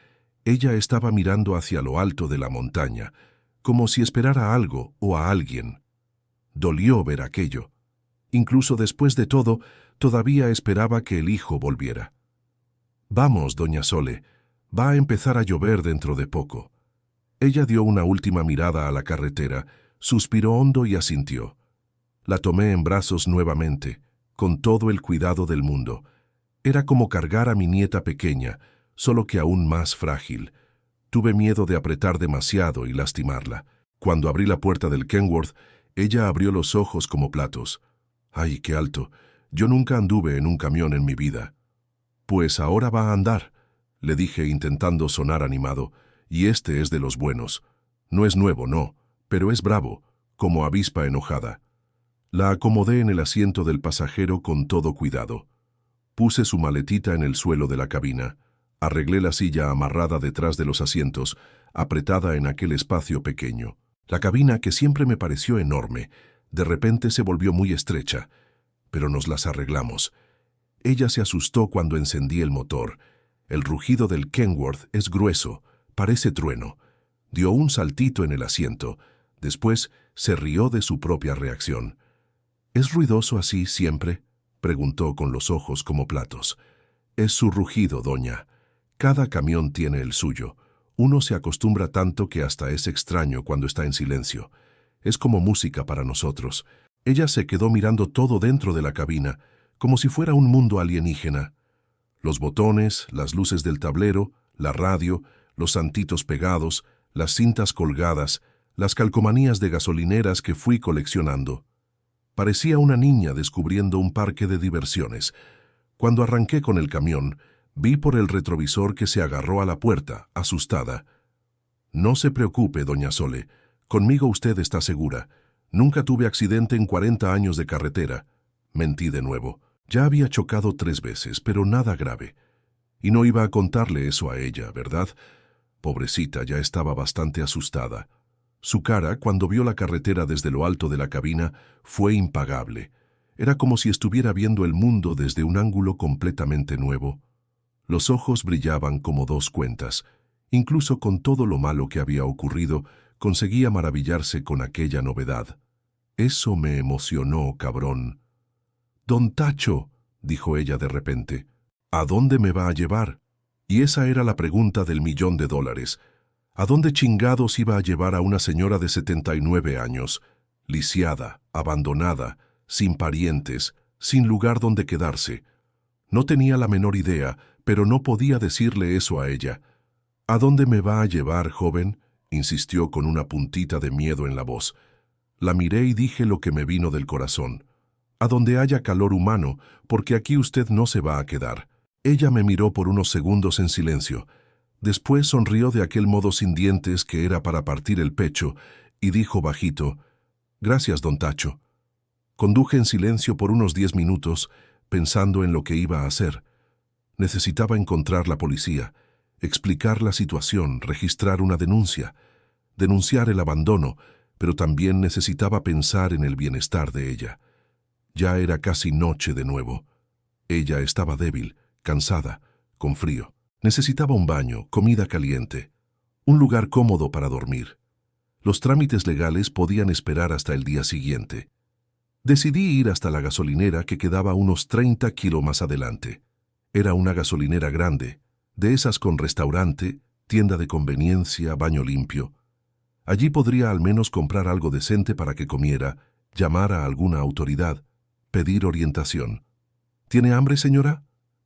ella estaba mirando hacia lo alto de la montaña, como si esperara algo o a alguien. Dolió ver aquello. Incluso después de todo, todavía esperaba que el hijo volviera. Vamos, doña Sole, va a empezar a llover dentro de poco. Ella dio una última mirada a la carretera, suspiró hondo y asintió. La tomé en brazos nuevamente, con todo el cuidado del mundo. Era como cargar a mi nieta pequeña, solo que aún más frágil. Tuve miedo de apretar demasiado y lastimarla. Cuando abrí la puerta del Kenworth, ella abrió los ojos como platos. ¡Ay, qué alto! Yo nunca anduve en un camión en mi vida. Pues ahora va a andar, le dije intentando sonar animado, y este es de los buenos. No es nuevo, no, pero es bravo, como avispa enojada. La acomodé en el asiento del pasajero con todo cuidado. Puse su maletita en el suelo de la cabina. Arreglé la silla amarrada detrás de los asientos, apretada en aquel espacio pequeño. La cabina, que siempre me pareció enorme, de repente se volvió muy estrecha, pero nos las arreglamos. Ella se asustó cuando encendí el motor. El rugido del Kenworth es grueso, parece trueno. Dio un saltito en el asiento. Después se rió de su propia reacción. ¿Es ruidoso así siempre?, preguntó con los ojos como platos. Es su rugido, doña. Cada camión tiene el suyo. Uno se acostumbra tanto que hasta es extraño cuando está en silencio. Es como música para nosotros. Ella se quedó mirando todo dentro de la cabina, como si fuera un mundo alienígena. Los botones, las luces del tablero, la radio, los santitos pegados, las cintas colgadas, las calcomanías de gasolineras que fui coleccionando. Parecía una niña descubriendo un parque de diversiones. Cuando arranqué con el camión, vi por el retrovisor que se agarró a la puerta, asustada. No se preocupe, doña Sole. Conmigo usted está segura. Nunca tuve accidente en 40 años de carretera. Mentí de nuevo. Ya había chocado 3 veces, pero nada grave. Y no iba a contarle eso a ella, ¿verdad? Pobrecita, ya estaba bastante asustada. Su cara, cuando vio la carretera desde lo alto de la cabina, fue impagable. Era como si estuviera viendo el mundo desde un ángulo completamente nuevo. Los ojos brillaban como 2 cuentas. Incluso con todo lo malo que había ocurrido, conseguía maravillarse con aquella novedad. Eso me emocionó, cabrón. «Don Tacho», dijo ella de repente, «¿a dónde me va a llevar?» Y esa era la pregunta del $1.000.000. ¿A dónde chingados iba a llevar a una señora de 79 años, lisiada, abandonada, sin parientes, sin lugar donde quedarse? No tenía la menor idea, pero no podía decirle eso a ella. «¿A dónde me va a llevar, joven?», insistió con una puntita de miedo en la voz. La miré y dije lo que me vino del corazón. «A donde haya calor humano, porque aquí usted no se va a quedar». Ella me miró por unos segundos en silencio. Después sonrió de aquel modo sin dientes que era para partir el pecho y dijo bajito, «Gracias, don Tacho». Conduje en silencio por unos 10 minutos, pensando en lo que iba a hacer. Necesitaba encontrar la policía, explicar la situación, registrar una denuncia, denunciar el abandono, pero también necesitaba pensar en el bienestar de ella. Ya era casi noche de nuevo. Ella estaba débil, cansada, con frío. Necesitaba un baño, comida caliente, un lugar cómodo para dormir. Los trámites legales podían esperar hasta el día siguiente. Decidí ir hasta la gasolinera que quedaba unos 30 kilómetros más adelante. Era una gasolinera grande, de esas con restaurante, tienda de conveniencia, baño limpio. Allí podría al menos comprar algo decente para que comiera, llamar a alguna autoridad, pedir orientación. «¿Tiene hambre, señora?»,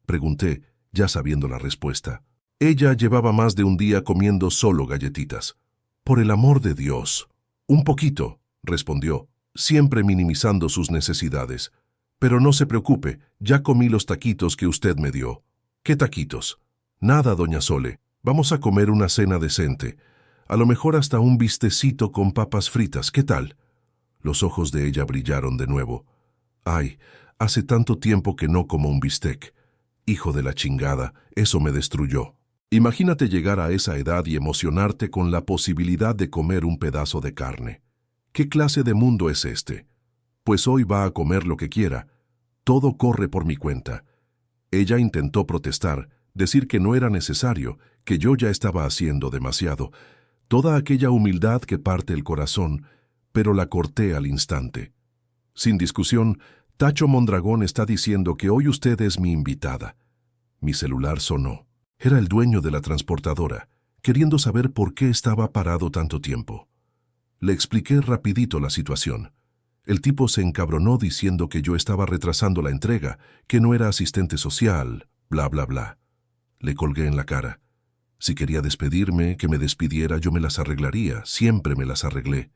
pregunté, ya sabiendo la respuesta. Ella llevaba más de un día comiendo solo galletitas. «Por el amor de Dios». «Un poquito», respondió, siempre minimizando sus necesidades. «Pero no se preocupe, ya comí los taquitos que usted me dio». «¿Qué taquitos?». «Nada, doña Sole. Vamos a comer una cena decente. A lo mejor hasta un bistecito con papas fritas. ¿Qué tal?». Los ojos de ella brillaron de nuevo. «Ay, hace tanto tiempo que no como un bistec. Hijo de la chingada, eso me destruyó». Imagínate llegar a esa edad y emocionarte con la posibilidad de comer un pedazo de carne. ¿Qué clase de mundo es este? Pues hoy va a comer lo que quiera. Todo corre por mi cuenta. Ella intentó protestar, decir que no era necesario, que yo ya estaba haciendo demasiado. Toda aquella humildad que parte el corazón, pero la corté al instante. Sin discusión, Tacho Mondragón está diciendo que hoy usted es mi invitada. Mi celular sonó. Era el dueño de la transportadora, queriendo saber por qué estaba parado tanto tiempo. Le expliqué rapidito la situación. El tipo se encabronó diciendo que yo estaba retrasando la entrega, que no era asistente social, bla, bla, bla. Le colgué en la cara. Si quería despedirme, que me despidiera, yo me las arreglaría, siempre me las arreglé.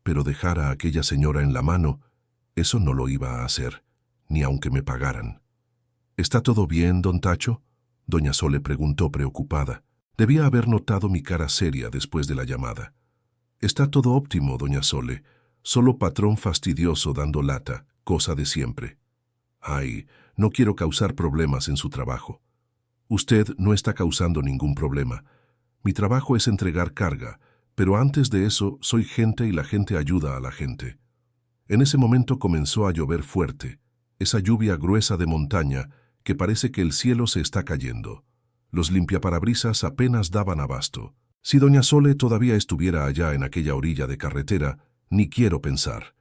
Pero dejar a aquella señora en la mano, eso no lo iba a hacer, ni aunque me pagaran. ¿Está todo bien, don Tacho?, doña Sole preguntó preocupada. Debía haber notado mi cara seria después de la llamada. Está todo óptimo, doña Sole. Solo patrón fastidioso dando lata, cosa de siempre. Ay, no quiero causar problemas en su trabajo. Usted no está causando ningún problema. Mi trabajo es entregar carga, pero antes de eso soy gente y la gente ayuda a la gente. En ese momento comenzó a llover fuerte, esa lluvia gruesa de montaña que parece que el cielo se está cayendo. Los limpiaparabrisas apenas daban abasto. Si doña Sole todavía estuviera allá en aquella orilla de carretera, ni quiero pensar.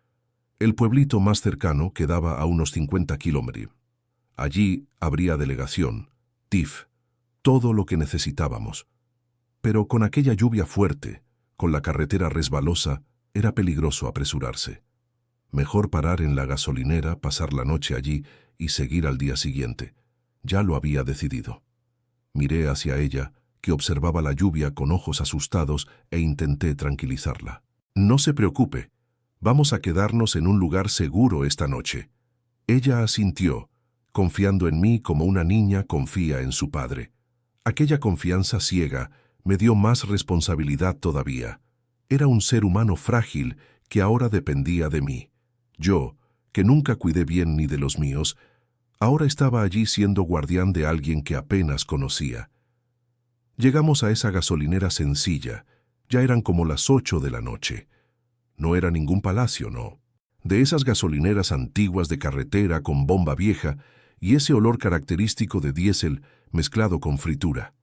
El pueblito más cercano quedaba a unos 50 kilómetros. Allí habría delegación, TIF, todo lo que necesitábamos. Pero con aquella lluvia fuerte, con la carretera resbalosa, era peligroso apresurarse. Mejor parar en la gasolinera, pasar la noche allí y seguir al día siguiente. Ya lo había decidido. Miré hacia ella, que observaba la lluvia con ojos asustados, e intenté tranquilizarla. No se preocupe, vamos a quedarnos en un lugar seguro esta noche. Ella asintió, confiando en mí como una niña confía en su padre. Aquella confianza ciega me dio más responsabilidad todavía. Era un ser humano frágil que ahora dependía de mí. Yo, que nunca cuidé bien ni de los míos, ahora estaba allí siendo guardián de alguien que apenas conocía. Llegamos a esa gasolinera sencilla. Ya eran como las 8 de la noche. No era ningún palacio, no. De esas gasolineras antiguas de carretera con bomba vieja y ese olor característico de diésel mezclado con fritura.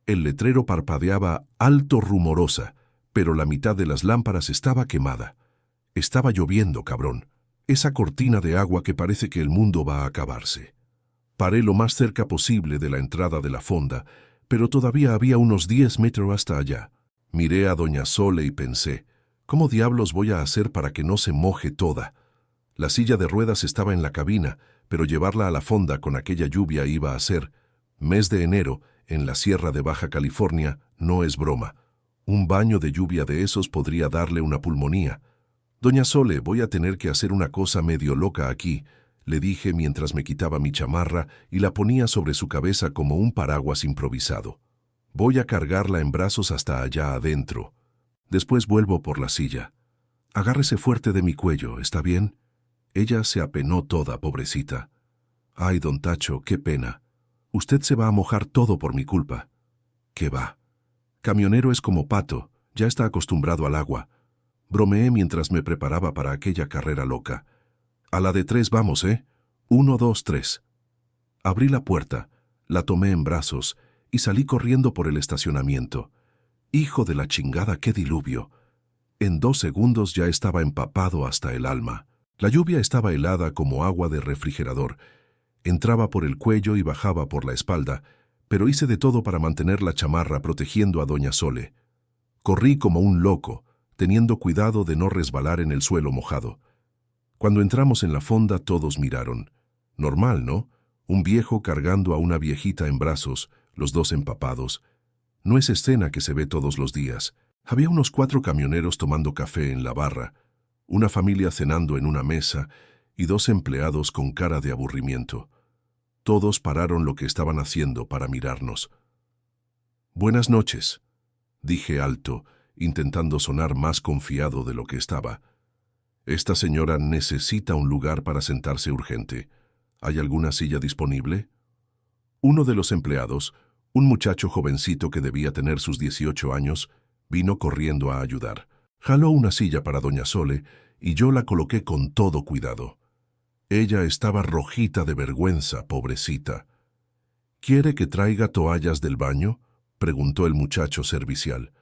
El letrero parpadeaba alto rumorosa, pero la mitad de las lámparas estaba quemada. Estaba lloviendo, cabrón. Esa cortina de agua que parece que el mundo va a acabarse. Paré lo más cerca posible de la entrada de la fonda, pero todavía había unos 10 metros hasta allá. Miré a doña Sole y pensé, ¿cómo diablos voy a hacer para que no se moje toda? La silla de ruedas estaba en la cabina, pero llevarla a la fonda con aquella lluvia iba a ser, mes de enero, en la Sierra de Baja California, no es broma. Un baño de lluvia de esos podría darle una pulmonía. Doña Sole, voy a tener que hacer una cosa medio loca aquí, le dije mientras me quitaba mi chamarra y la ponía sobre su cabeza como un paraguas improvisado. Voy a cargarla en brazos hasta allá adentro. Después vuelvo por la silla. Agárrese fuerte de mi cuello, ¿está bien? Ella se apenó toda, pobrecita. Ay, don Tacho, qué pena. Usted se va a mojar todo por mi culpa. ¿Qué va? Camionero es como Pato, ya está acostumbrado al agua. Bromeé mientras me preparaba para aquella carrera loca. A la de 3 vamos, ¿eh? 1, 2, 3. Abrí la puerta, la tomé en brazos y salí corriendo por el estacionamiento. Hijo de la chingada, qué diluvio. En 2 segundos ya estaba empapado hasta el alma. La lluvia estaba helada como agua de refrigerador. Entraba por el cuello y bajaba por la espalda, pero hice de todo para mantener la chamarra protegiendo a doña Sole. Corrí como un loco, teniendo cuidado de no resbalar en el suelo mojado. Cuando entramos en la fonda todos miraron. Normal, ¿no? Un viejo cargando a una viejita en brazos, los dos empapados. No es escena que se ve todos los días. Había unos 4 camioneros tomando café en la barra, una familia cenando en una mesa y 2 empleados con cara de aburrimiento. Todos pararon lo que estaban haciendo para mirarnos. «Buenas noches», dije alto, intentando sonar más confiado de lo que estaba. «Esta señora necesita un lugar para sentarse urgente. ¿Hay alguna silla disponible?» Uno de los empleados, un muchacho jovencito que debía tener sus 18 años, vino corriendo a ayudar. Jaló una silla para doña Sole y yo la coloqué con todo cuidado. Ella estaba rojita de vergüenza, pobrecita. «¿Quiere que traiga toallas del baño?», preguntó el muchacho servicial.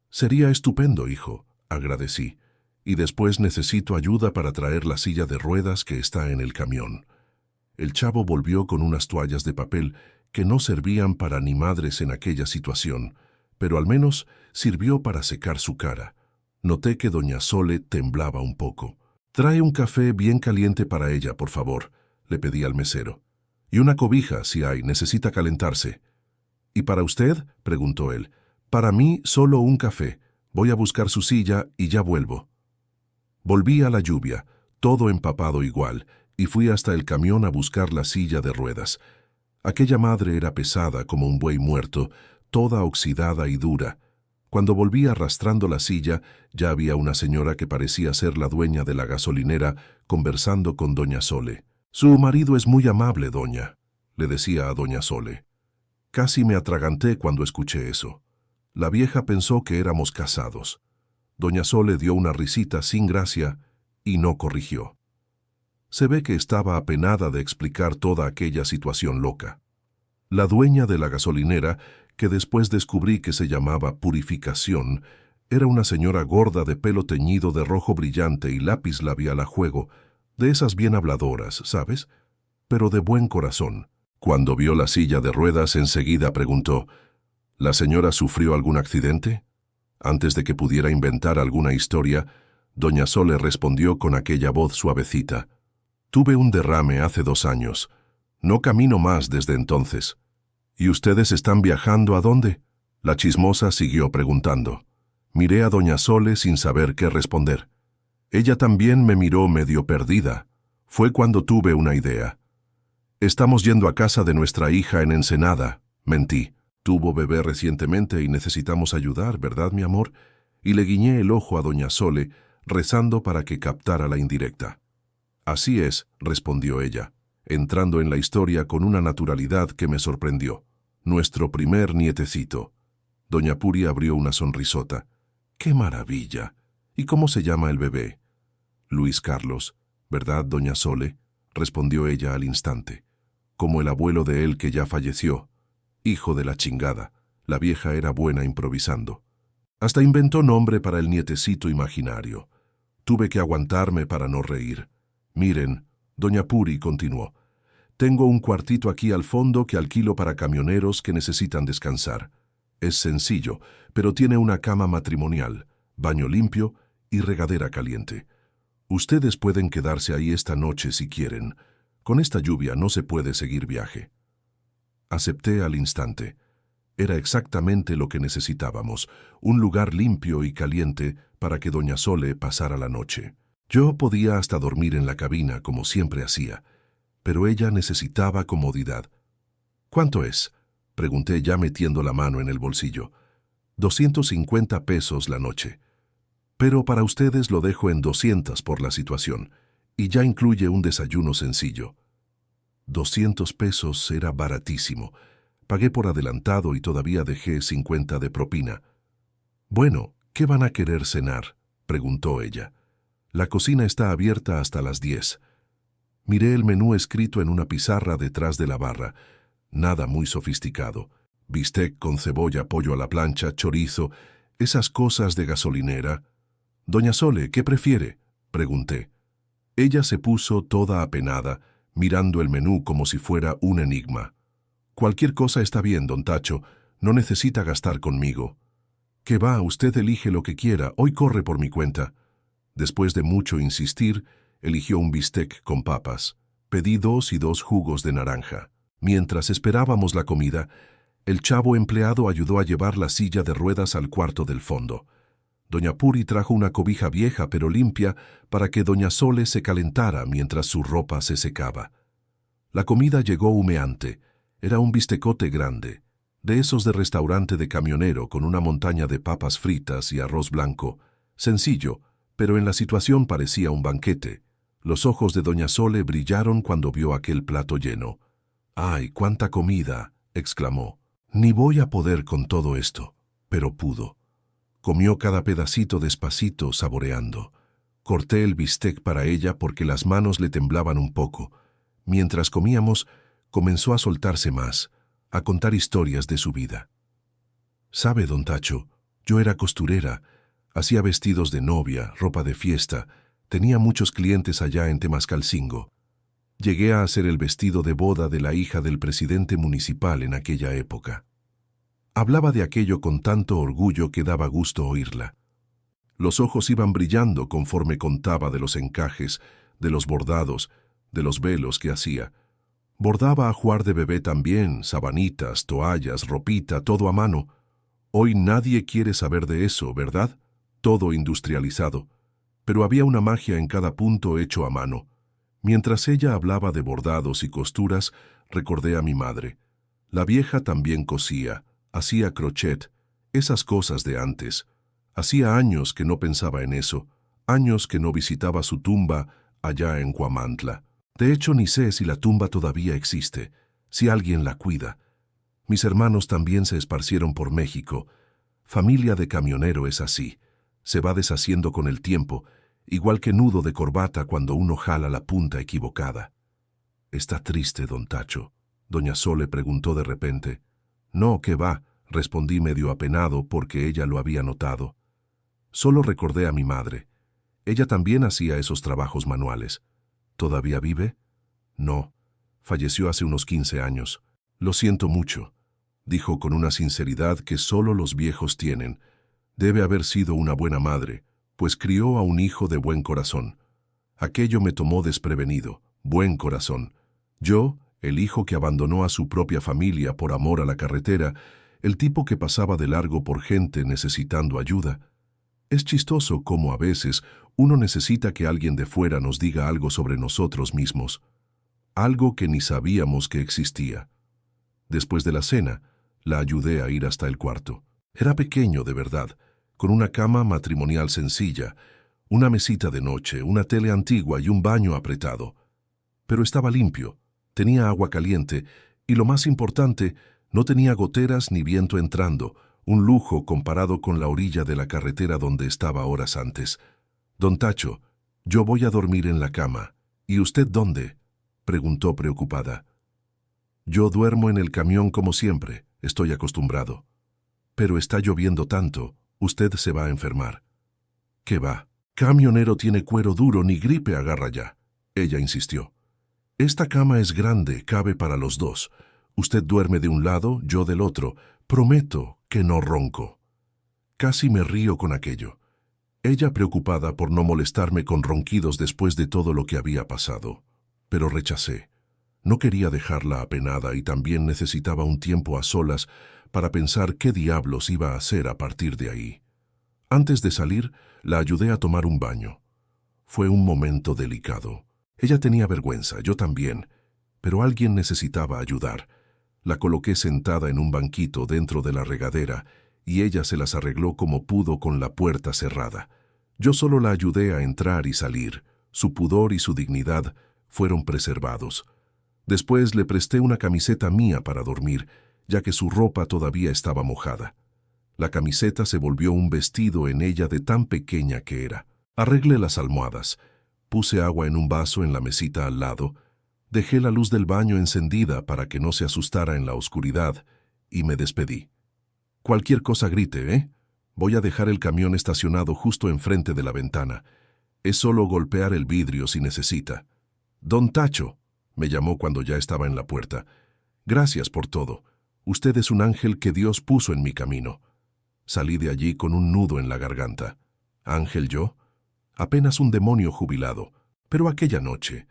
«Sería estupendo, hijo», agradecí. «Y después necesito ayuda para traer la silla de ruedas que está en el camión». El chavo volvió con unas toallas de papel que no servían para ni madres en aquella situación, pero al menos sirvió para secar su cara. Noté que doña Sole temblaba un poco. «Trae un café bien caliente para ella, por favor», le pedí al mesero. «Y una cobija, si hay, necesita calentarse». ¿Y para usted?, preguntó él. Para mí, solo un café. Voy a buscar su silla y ya vuelvo. Volví a la lluvia, todo empapado igual, y fui hasta el camión a buscar la silla de ruedas. Aquella madre era pesada como un buey muerto, toda oxidada y dura. Cuando volví arrastrando la silla, ya había una señora que parecía ser la dueña de la gasolinera conversando con doña Sole. «Su marido es muy amable, doña», le decía a doña Sole. Casi me atraganté cuando escuché eso. La vieja pensó que éramos casados. Doña Sole dio una risita sin gracia y no corrigió. Se ve que estaba apenada de explicar toda aquella situación loca. La dueña de la gasolinera, que después descubrí que se llamaba Purificación, era una señora gorda de pelo teñido de rojo brillante y lápiz labial a juego, de esas bien habladoras, ¿sabes? Pero de buen corazón. Cuando vio la silla de ruedas, enseguida preguntó, ¿la señora sufrió algún accidente? Antes de que pudiera inventar alguna historia, doña Sole respondió con aquella voz suavecita. Tuve un derrame hace 2 años. No camino más desde entonces. ¿Y ustedes están viajando a dónde? La chismosa siguió preguntando. Miré a doña Sole sin saber qué responder. Ella también me miró medio perdida. Fue cuando tuve una idea. Estamos yendo a casa de nuestra hija en Ensenada. Mentí. Tuvo bebé recientemente y necesitamos ayudar, ¿verdad, mi amor? Y le guiñé el ojo a doña Sole, rezando para que captara la indirecta. Así es, respondió ella, entrando en la historia con una naturalidad que me sorprendió. Nuestro primer nietecito. Doña Puri abrió una sonrisota. ¡Qué maravilla! ¿Y cómo se llama el bebé? Luis Carlos, ¿verdad, doña Sole? Respondió ella al instante. Como el abuelo de él que ya falleció. Hijo de la chingada. La vieja era buena improvisando. Hasta inventó nombre para el nietecito imaginario. Tuve que aguantarme para no reír. Miren, doña Puri continuó. Tengo un cuartito aquí al fondo que alquilo para camioneros que necesitan descansar. Es sencillo, pero tiene una cama matrimonial, baño limpio y regadera caliente. Ustedes pueden quedarse ahí esta noche si quieren. Con esta lluvia no se puede seguir viaje. Acepté al instante. Era exactamente lo que necesitábamos, un lugar limpio y caliente para que doña Sole pasara la noche. Yo podía hasta dormir en la cabina, como siempre hacía, pero ella necesitaba comodidad. ¿Cuánto es?, pregunté ya metiendo la mano en el bolsillo. 250 pesos la noche. Pero para ustedes lo dejo en 200 por la situación, y ya incluye un desayuno sencillo. 200 pesos era baratísimo. Pagué por adelantado y todavía dejé 50 de propina. Bueno, ¿qué van a querer cenar?, preguntó ella. La cocina está abierta hasta las 10. Miré el menú escrito en una pizarra detrás de la barra. Nada muy sofisticado. Bistec con cebolla, pollo a la plancha, chorizo, esas cosas de gasolinera. Doña Sole, ¿qué prefiere?, pregunté. Ella se puso toda apenada, mirando el menú como si fuera un enigma. Cualquier cosa está bien, don Tacho. No necesita gastar conmigo. Que va, usted elige lo que quiera. Hoy corre por mi cuenta. Después de mucho insistir, eligió un bistec con papas. Pedí 2 y 2 jugos de naranja. Mientras esperábamos la comida, el chavo empleado ayudó a llevar la silla de ruedas al cuarto del fondo. Doña Puri trajo una cobija vieja pero limpia para que doña Sole se calentara mientras su ropa se secaba. La comida llegó humeante. Era un bistecote grande, de esos de restaurante de camionero con una montaña de papas fritas y arroz blanco. Sencillo, pero en la situación parecía un banquete. Los ojos de doña Sole brillaron cuando vio aquel plato lleno. «¡Ay, cuánta comida!», exclamó. «Ni voy a poder con todo esto», pero pudo. Comió cada pedacito despacito, saboreando. Corté el bistec para ella porque las manos le temblaban un poco. Mientras comíamos, comenzó a soltarse más, a contar historias de su vida. «¿Sabe, don Tacho? Yo era costurera, hacía vestidos de novia, ropa de fiesta, tenía muchos clientes allá en Temascalcingo. Llegué a hacer el vestido de boda de la hija del presidente municipal en aquella época». Hablaba de aquello con tanto orgullo que daba gusto oírla. Los ojos iban brillando conforme contaba de los encajes, de los bordados, de los velos que hacía. Bordaba ajuar de bebé también, sabanitas, toallas, ropita, todo a mano. Hoy nadie quiere saber de eso, ¿verdad? Todo industrializado. Pero había una magia en cada punto hecho a mano. Mientras ella hablaba de bordados y costuras, recordé a mi madre. La vieja también cosía, hacía crochet, esas cosas de antes. Hacía años que no pensaba en eso, años que no visitaba su tumba allá en Huamantla. De hecho, ni sé si la tumba todavía existe, si alguien la cuida. Mis hermanos también se esparcieron por México. Familia de camionero es así. Se va deshaciendo con el tiempo, igual que nudo de corbata cuando uno jala la punta equivocada. «¿Está triste, don Tacho?», doña Sole preguntó de repente. «No, ¿qué va?», respondí medio apenado porque ella lo había notado. Solo recordé a mi madre. Ella también hacía esos trabajos manuales. ¿Todavía vive? No. Falleció hace unos 15 años. Lo siento mucho, dijo con una sinceridad que solo los viejos tienen. Debe haber sido una buena madre, pues crió a un hijo de buen corazón. Aquello me tomó desprevenido. Buen corazón. Yo, el hijo que abandonó a su propia familia por amor a la carretera, el tipo que pasaba de largo por gente necesitando ayuda. Es chistoso cómo a veces uno necesita que alguien de fuera nos diga algo sobre nosotros mismos, algo que ni sabíamos que existía. Después de la cena, la ayudé a ir hasta el cuarto. Era pequeño de verdad, con una cama matrimonial sencilla, una mesita de noche, una tele antigua y un baño apretado. Pero estaba limpio, tenía agua caliente y, lo más importante, no tenía goteras ni viento entrando, un lujo comparado con la orilla de la carretera donde estaba horas antes. «Don Tacho, yo voy a dormir en la cama. ¿Y usted dónde?», preguntó preocupada. «Yo duermo en el camión como siempre, estoy acostumbrado. Pero está lloviendo tanto, usted se va a enfermar». «¿Qué va? Camionero tiene cuero duro, ni gripe agarra ya», ella insistió. «Esta cama es grande, cabe para los dos. Usted duerme de un lado, yo del otro. Prometo que no ronco». Casi me río con aquello. Ella preocupada por no molestarme con ronquidos después de todo lo que había pasado. Pero rechacé. No quería dejarla apenada y también necesitaba un tiempo a solas para pensar qué diablos iba a hacer a partir de ahí. Antes de salir, la ayudé a tomar un baño. Fue un momento delicado. Ella tenía vergüenza, yo también, pero alguien necesitaba ayudar. La coloqué sentada en un banquito dentro de la regadera y ella se las arregló como pudo con la puerta cerrada. Yo solo la ayudé a entrar y salir. Su pudor y su dignidad fueron preservados. Después le presté una camiseta mía para dormir, ya que su ropa todavía estaba mojada. La camiseta se volvió un vestido en ella de tan pequeña que era. Arreglé las almohadas. Puse agua en un vaso en la mesita al lado. Dejé la luz del baño encendida para que no se asustara en la oscuridad y me despedí. «Cualquier cosa grite, ¿eh? Voy a dejar el camión estacionado justo enfrente de la ventana. Es solo golpear el vidrio si necesita». «Don Tacho», me llamó cuando ya estaba en la puerta. «Gracias por todo. Usted es un ángel que Dios puso en mi camino». Salí de allí con un nudo en la garganta. ¿Ángel yo? Apenas un demonio jubilado. Pero aquella noche,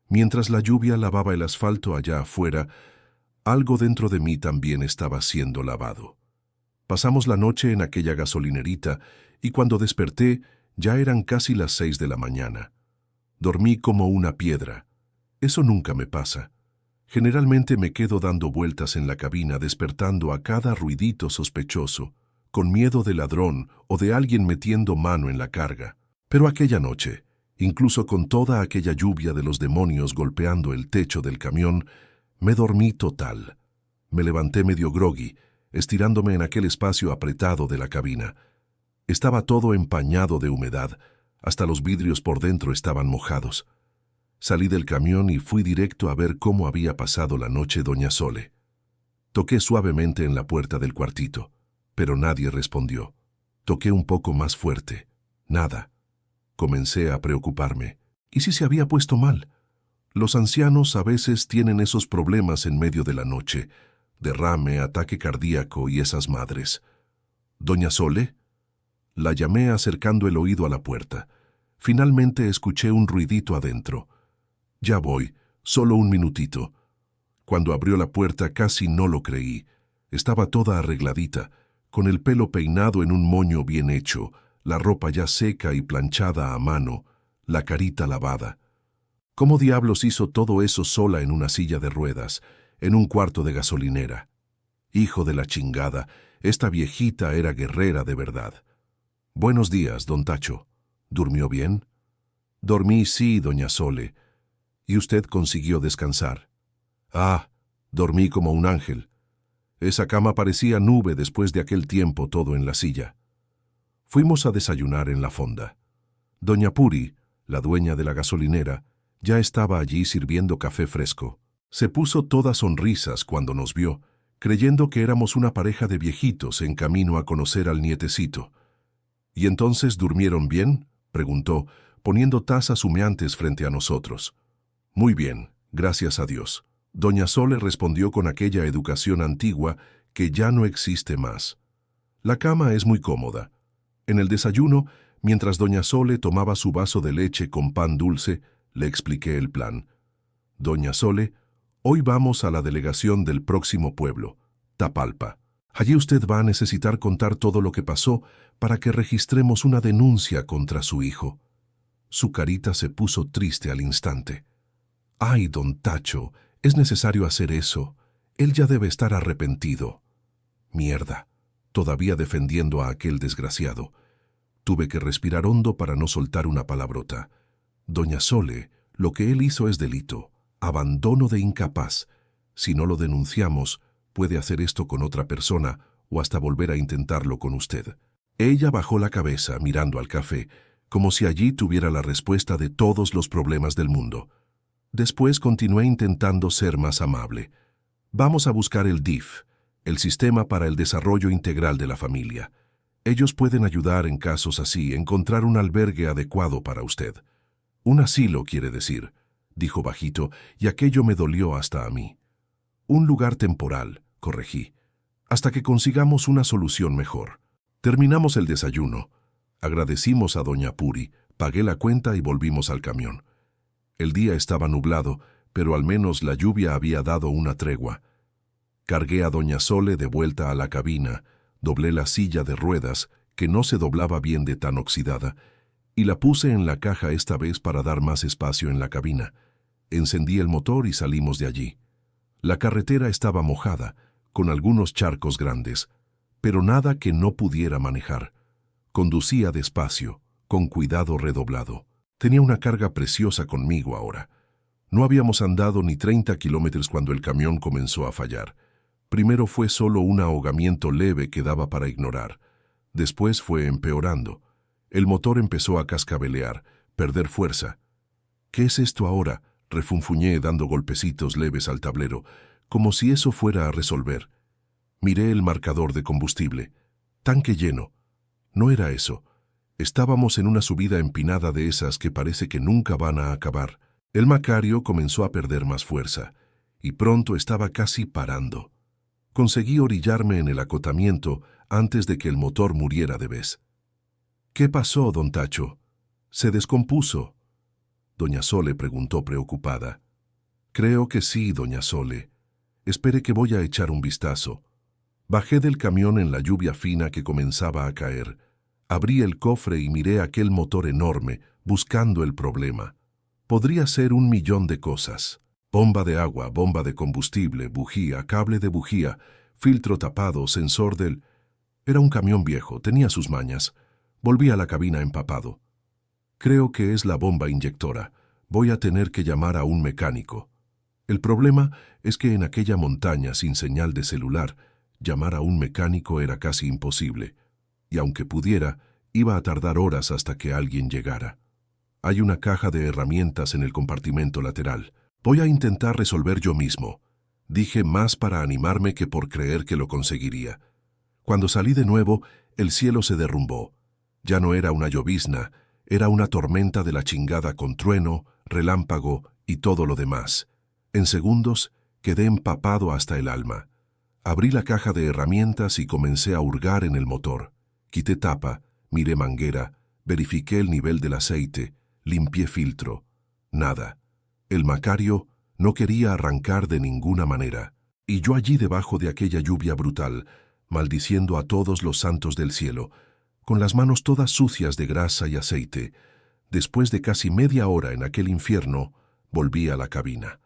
mientras la lluvia lavaba el asfalto allá afuera, algo dentro de mí también estaba siendo lavado. Pasamos la noche en aquella gasolinerita y cuando desperté ya eran casi las 6 de la mañana. Dormí como una piedra. Eso nunca me pasa. Generalmente me quedo dando vueltas en la cabina despertando a cada ruidito sospechoso, con miedo de ladrón o de alguien metiendo mano en la carga. Pero aquella noche, incluso con toda aquella lluvia de los demonios golpeando el techo del camión, me dormí total. Me levanté medio groggy, estirándome en aquel espacio apretado de la cabina. Estaba todo empañado de humedad, hasta los vidrios por dentro estaban mojados. Salí del camión y fui directo a ver cómo había pasado la noche doña Sole. Toqué suavemente en la puerta del cuartito, pero nadie respondió. Toqué un poco más fuerte. Nada. Comencé a preocuparme. ¿Y si se había puesto mal? Los ancianos a veces tienen esos problemas en medio de la noche. Derrame, ataque cardíaco y esas madres. «¿Doña Sole?». La llamé acercando el oído a la puerta. Finalmente escuché un ruidito adentro. «Ya voy, solo un minutito». Cuando abrió la puerta casi no lo creí. Estaba toda arregladita, con el pelo peinado en un moño bien hecho, la ropa ya seca y planchada a mano, la carita lavada. ¿Cómo diablos hizo todo eso sola en una silla de ruedas, en un cuarto de gasolinera? Hijo de la chingada, esta viejita era guerrera de verdad. Buenos días, don Tacho. ¿Durmió bien? Dormí, sí, doña Sole. ¿Y usted consiguió descansar? Ah, dormí como un ángel. Esa cama parecía nube después de aquel tiempo todo en la silla. Fuimos a desayunar en la fonda. Doña Puri, la dueña de la gasolinera, ya estaba allí sirviendo café fresco. Se puso toda sonrisas cuando nos vio, creyendo que éramos una pareja de viejitos en camino a conocer al nietecito. ¿Y entonces durmieron bien?, preguntó, poniendo tazas humeantes frente a nosotros. Muy bien, gracias a Dios. Doña Sole respondió con aquella educación antigua que ya no existe más. La cama es muy cómoda. En el desayuno, mientras doña Sole tomaba su vaso de leche con pan dulce, le expliqué el plan. Doña Sole, hoy vamos a la delegación del próximo pueblo, Tapalpa. Allí usted va a necesitar contar todo lo que pasó para que registremos una denuncia contra su hijo. Su carita se puso triste al instante. Ay, don Tacho, es necesario hacer eso. Él ya debe estar arrepentido. Mierda, todavía defendiendo a aquel desgraciado. Tuve que respirar hondo para no soltar una palabrota. Doña Sole, lo que él hizo es delito, abandono de incapaz. Si no lo denunciamos, puede hacer esto con otra persona o hasta volver a intentarlo con usted. Ella bajó la cabeza mirando al café, como si allí tuviera la respuesta de todos los problemas del mundo. Después continué intentando ser más amable. Vamos a buscar el DIF, el Sistema para el Desarrollo Integral de la Familia. Ellos pueden ayudar en casos así, encontrar un albergue adecuado para usted. Un asilo, quiere decir, dijo bajito, y aquello me dolió hasta a mí. Un lugar temporal, corregí, hasta que consigamos una solución mejor. Terminamos el desayuno. Agradecimos a doña Puri, pagué la cuenta y volvimos al camión. El día estaba nublado, pero al menos la lluvia había dado una tregua. Cargué a doña Sole de vuelta a la cabina, doblé la silla de ruedas, que no se doblaba bien de tan oxidada, y la puse en la caja esta vez para dar más espacio en la cabina. Encendí el motor y salimos de allí. La carretera estaba mojada, con algunos charcos grandes, pero nada que no pudiera manejar. Conducía despacio, con cuidado redoblado. Tenía una carga preciosa conmigo ahora. No habíamos andado ni 30 kilómetros cuando el camión comenzó a fallar. Primero fue solo un ahogamiento leve que daba para ignorar. Después fue empeorando. El motor empezó a cascabelear, perder fuerza. ¿Qué es esto ahora?, refunfuñé dando golpecitos leves al tablero, como si eso fuera a resolver. Miré el marcador de combustible. Tanque lleno. No era eso. Estábamos en una subida empinada de esas que parece que nunca van a acabar. El Macario comenzó a perder más fuerza, y pronto estaba casi parando. Conseguí orillarme en el acotamiento antes de que el motor muriera de vez. ¿Qué pasó, don Tacho? ¿Se descompuso? Doña Sole preguntó preocupada. Creo que sí, doña Sole. Espere que voy a echar un vistazo. Bajé del camión en la lluvia fina que comenzaba a caer. Abrí el cofre y miré aquel motor enorme, buscando el problema. Podría ser 1.000.000 de cosas. Bomba de agua, bomba de combustible, bujía, cable de bujía, filtro tapado, sensor del... Era un camión viejo, tenía sus mañas. Volví a la cabina empapado. Creo que es la bomba inyectora. Voy a tener que llamar a un mecánico. El problema es que en aquella montaña sin señal de celular, llamar a un mecánico era casi imposible. Y aunque pudiera, iba a tardar horas hasta que alguien llegara. Hay una caja de herramientas en el compartimento lateral. Voy a intentar resolver yo mismo. Dije más para animarme que por creer que lo conseguiría. Cuando salí de nuevo, el cielo se derrumbó. Ya no era una llovizna, era una tormenta de la chingada con trueno, relámpago y todo lo demás. En segundos, quedé empapado hasta el alma. Abrí la caja de herramientas y comencé a hurgar en el motor. Quité tapa, miré manguera, verifiqué el nivel del aceite, limpié filtro. Nada. El Macario No quería arrancar de ninguna manera. Y yo allí debajo de aquella lluvia brutal, maldiciendo a todos los santos del cielo, con las manos todas sucias de grasa y aceite. Después de casi media hora en aquel infierno, volví a la cabina.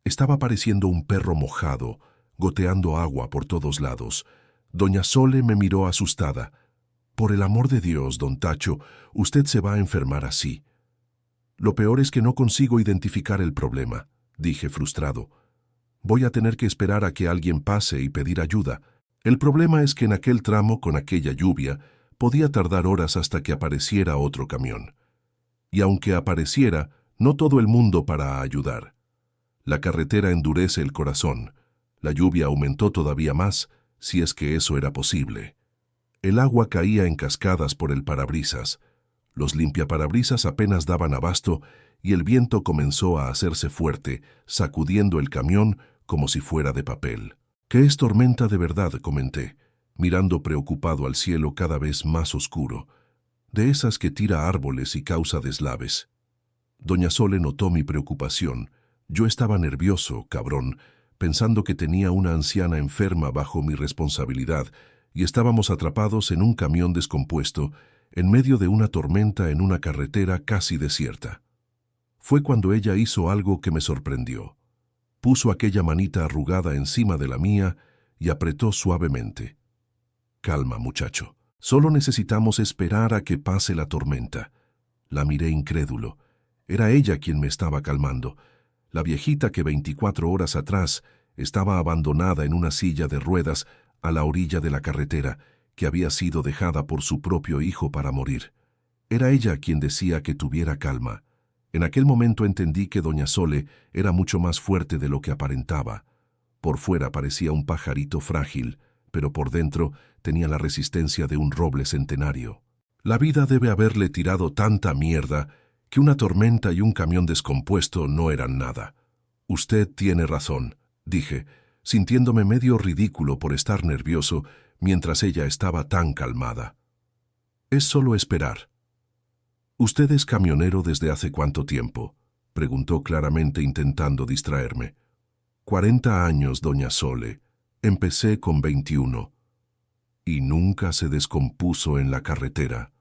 Estaba pareciendo un perro mojado, goteando agua por todos lados. Doña Sole me miró asustada. «Por el amor de Dios, don Tacho, usted se va a enfermar así». «Lo peor es que no consigo identificar el problema», dije frustrado. «Voy a tener que esperar a que alguien pase y pedir ayuda. El problema es que en aquel tramo, con aquella lluvia, podía tardar horas hasta que apareciera otro camión. Y aunque apareciera, no todo el mundo para ayudar. La carretera endurece el corazón. La lluvia aumentó todavía más, si es que eso era posible. El agua caía en cascadas por el parabrisas. Los limpiaparabrisas apenas daban abasto y el viento comenzó a hacerse fuerte, sacudiendo el camión como si fuera de papel. «¿Qué es tormenta de verdad?», comenté, mirando preocupado al cielo cada vez más oscuro. «De esas que tira árboles y causa deslaves». Doña Sole notó mi preocupación. Yo estaba nervioso, cabrón, pensando que tenía una anciana enferma bajo mi responsabilidad y estábamos atrapados en un camión descompuesto en medio de una tormenta en una carretera casi desierta. Fue cuando ella hizo algo que me sorprendió. Puso aquella manita arrugada encima de la mía y apretó suavemente. «Calma, muchacho. Solo necesitamos esperar a que pase la tormenta». La miré incrédulo. Era ella quien me estaba calmando. La viejita que 24 horas atrás estaba abandonada en una silla de ruedas a la orilla de la carretera, que había sido dejada por su propio hijo para morir. Era ella quien decía que tuviera calma. En aquel momento entendí que doña Sole era mucho más fuerte de lo que aparentaba. Por fuera parecía un pajarito frágil, pero por dentro tenía la resistencia de un roble centenario. La vida debe haberle tirado tanta mierda que una tormenta y un camión descompuesto no eran nada. «Usted tiene razón», dije, sintiéndome medio ridículo por estar nervioso mientras ella estaba tan calmada. «Es solo esperar». «¿Usted es camionero desde hace cuánto tiempo?», preguntó claramente intentando distraerme. 40 años, doña Sole. Empecé con 21. «¿Y nunca se descompuso en la carretera?».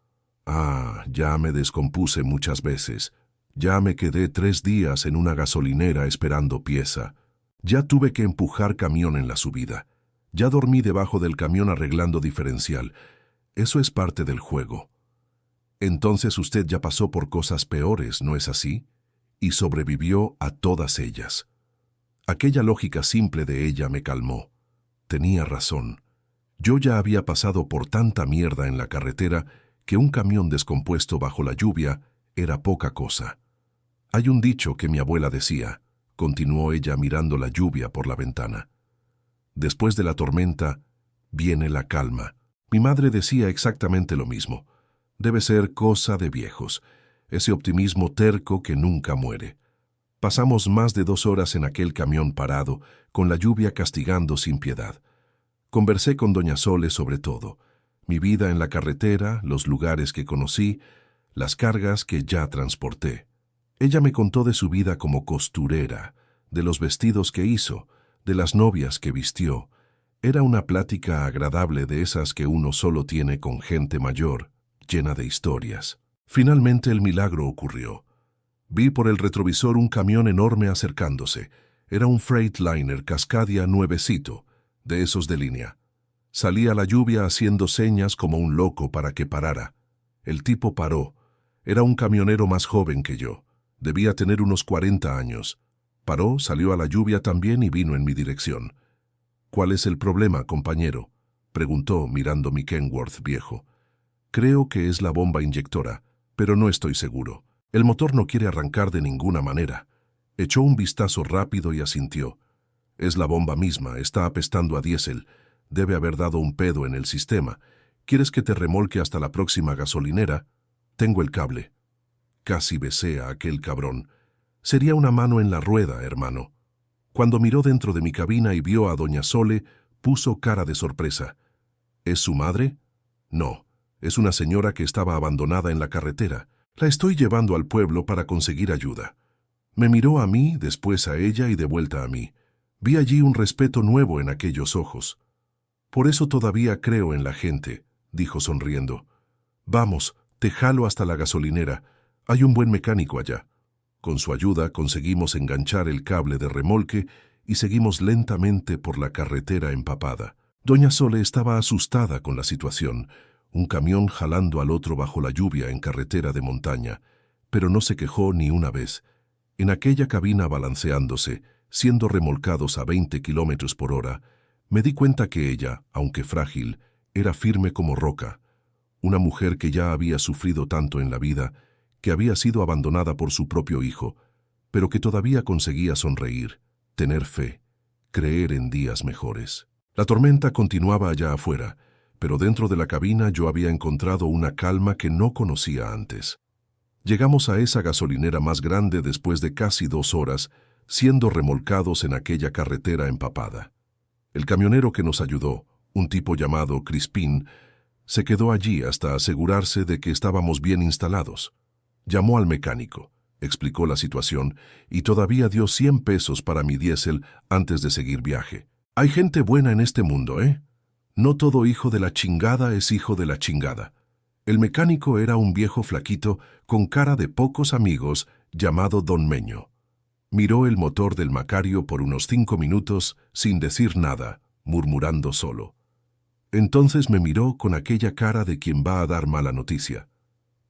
«Ah, ya me descompuse muchas veces. Ya me quedé 3 días en una gasolinera esperando pieza. Ya tuve que empujar camión en la subida. Ya dormí debajo del camión arreglando diferencial. Eso es parte del juego». «Entonces usted ya pasó por cosas peores, ¿no es así? Y sobrevivió a todas ellas». Aquella lógica simple de ella me calmó. Tenía razón. Yo ya había pasado por tanta mierda en la carretera que un camión descompuesto bajo la lluvia era poca cosa. «Hay un dicho que mi abuela decía», continuó ella mirando la lluvia por la ventana. «Después de la tormenta viene la calma». Mi madre decía exactamente lo mismo. Debe ser cosa de viejos, ese optimismo terco que nunca muere. Pasamos más de 2 horas en aquel camión parado, con la lluvia castigando sin piedad. Conversé con doña Sole sobre todo. Mi vida en la carretera, los lugares que conocí, las cargas que ya transporté. Ella me contó de su vida como costurera, de los vestidos que hizo, de las novias que vistió. Era una plática agradable de esas que uno solo tiene con gente mayor, llena de historias. Finalmente el milagro ocurrió. Vi por el retrovisor un camión enorme acercándose. Era un Freightliner Cascadia nuevecito, de esos de línea. Salí a la lluvia haciendo señas como un loco para que parara. El tipo paró. Era un camionero más joven que yo. Debía tener unos 40 años. Paró, salió a la lluvia también y vino en mi dirección. «¿Cuál es el problema, compañero?», preguntó mirando mi Kenworth viejo. «Creo que es la bomba inyectora, pero no estoy seguro. El motor no quiere arrancar de ninguna manera». Echó un vistazo rápido y asintió. «Es la bomba misma, está apestando a diésel. Debe haber dado un pedo en el sistema. ¿Quieres que te remolque hasta la próxima gasolinera? Tengo el cable». Casi besé a aquel cabrón. Sería una mano en la rueda, hermano. Cuando miró dentro de mi cabina y vio a doña Sole, puso cara de sorpresa. «¿Es su madre?». «No, es una señora que estaba abandonada en la carretera. La estoy llevando al pueblo para conseguir ayuda». Me miró a mí, después a ella y de vuelta a mí. Vi allí un respeto nuevo en aquellos ojos. Por eso todavía creo en la gente, dijo sonriendo. Vamos, te jalo hasta la gasolinera. Hay un buen mecánico allá. Con su ayuda conseguimos enganchar el cable de remolque y seguimos lentamente por la carretera empapada. Doña Sole estaba asustada con la situación, un camión jalando al otro bajo la lluvia en carretera de montaña, pero no se quejó ni una vez. En aquella cabina balanceándose, siendo remolcados a 20 kilómetros por hora, me di cuenta que ella, aunque frágil, era firme como roca. Una mujer que ya había sufrido tanto en la vida, que había sido abandonada por su propio hijo, pero que todavía conseguía sonreír, tener fe, creer en días mejores. La tormenta continuaba allá afuera, pero dentro de la cabina yo había encontrado una calma que no conocía antes. Llegamos a esa gasolinera más grande después de casi 2 horas, siendo remolcados en aquella carretera empapada. El camionero que nos ayudó, un tipo llamado Crispín, se quedó allí hasta asegurarse de que estábamos bien instalados. Llamó al mecánico, explicó la situación y todavía dio 100 pesos para mi diésel antes de seguir viaje. Hay gente buena en este mundo, ¿eh? No todo hijo de la chingada es hijo de la chingada. El mecánico era un viejo flaquito con cara de pocos amigos llamado Don Meño. Miró el motor del Macario por unos 5 minutos sin decir nada, murmurando solo. Entonces me miró con aquella cara de quien va a dar mala noticia.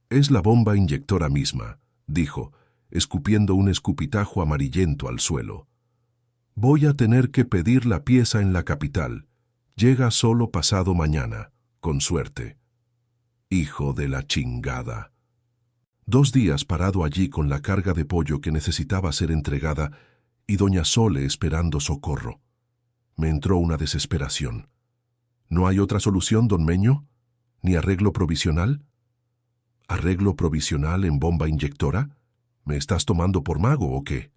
Es la bomba inyectora misma, dijo, escupiendo un escupitajo amarillento al suelo. Voy a tener que pedir la pieza en la capital. Llega solo pasado mañana, con suerte. Hijo de la chingada. 2 días parado allí con la carga de pollo que necesitaba ser entregada y doña Sole esperando socorro. Me entró una desesperación. ¿No hay otra solución, don Meño? ¿Ni arreglo provisional? ¿Arreglo provisional en bomba inyectora? ¿Me estás tomando por mago o qué?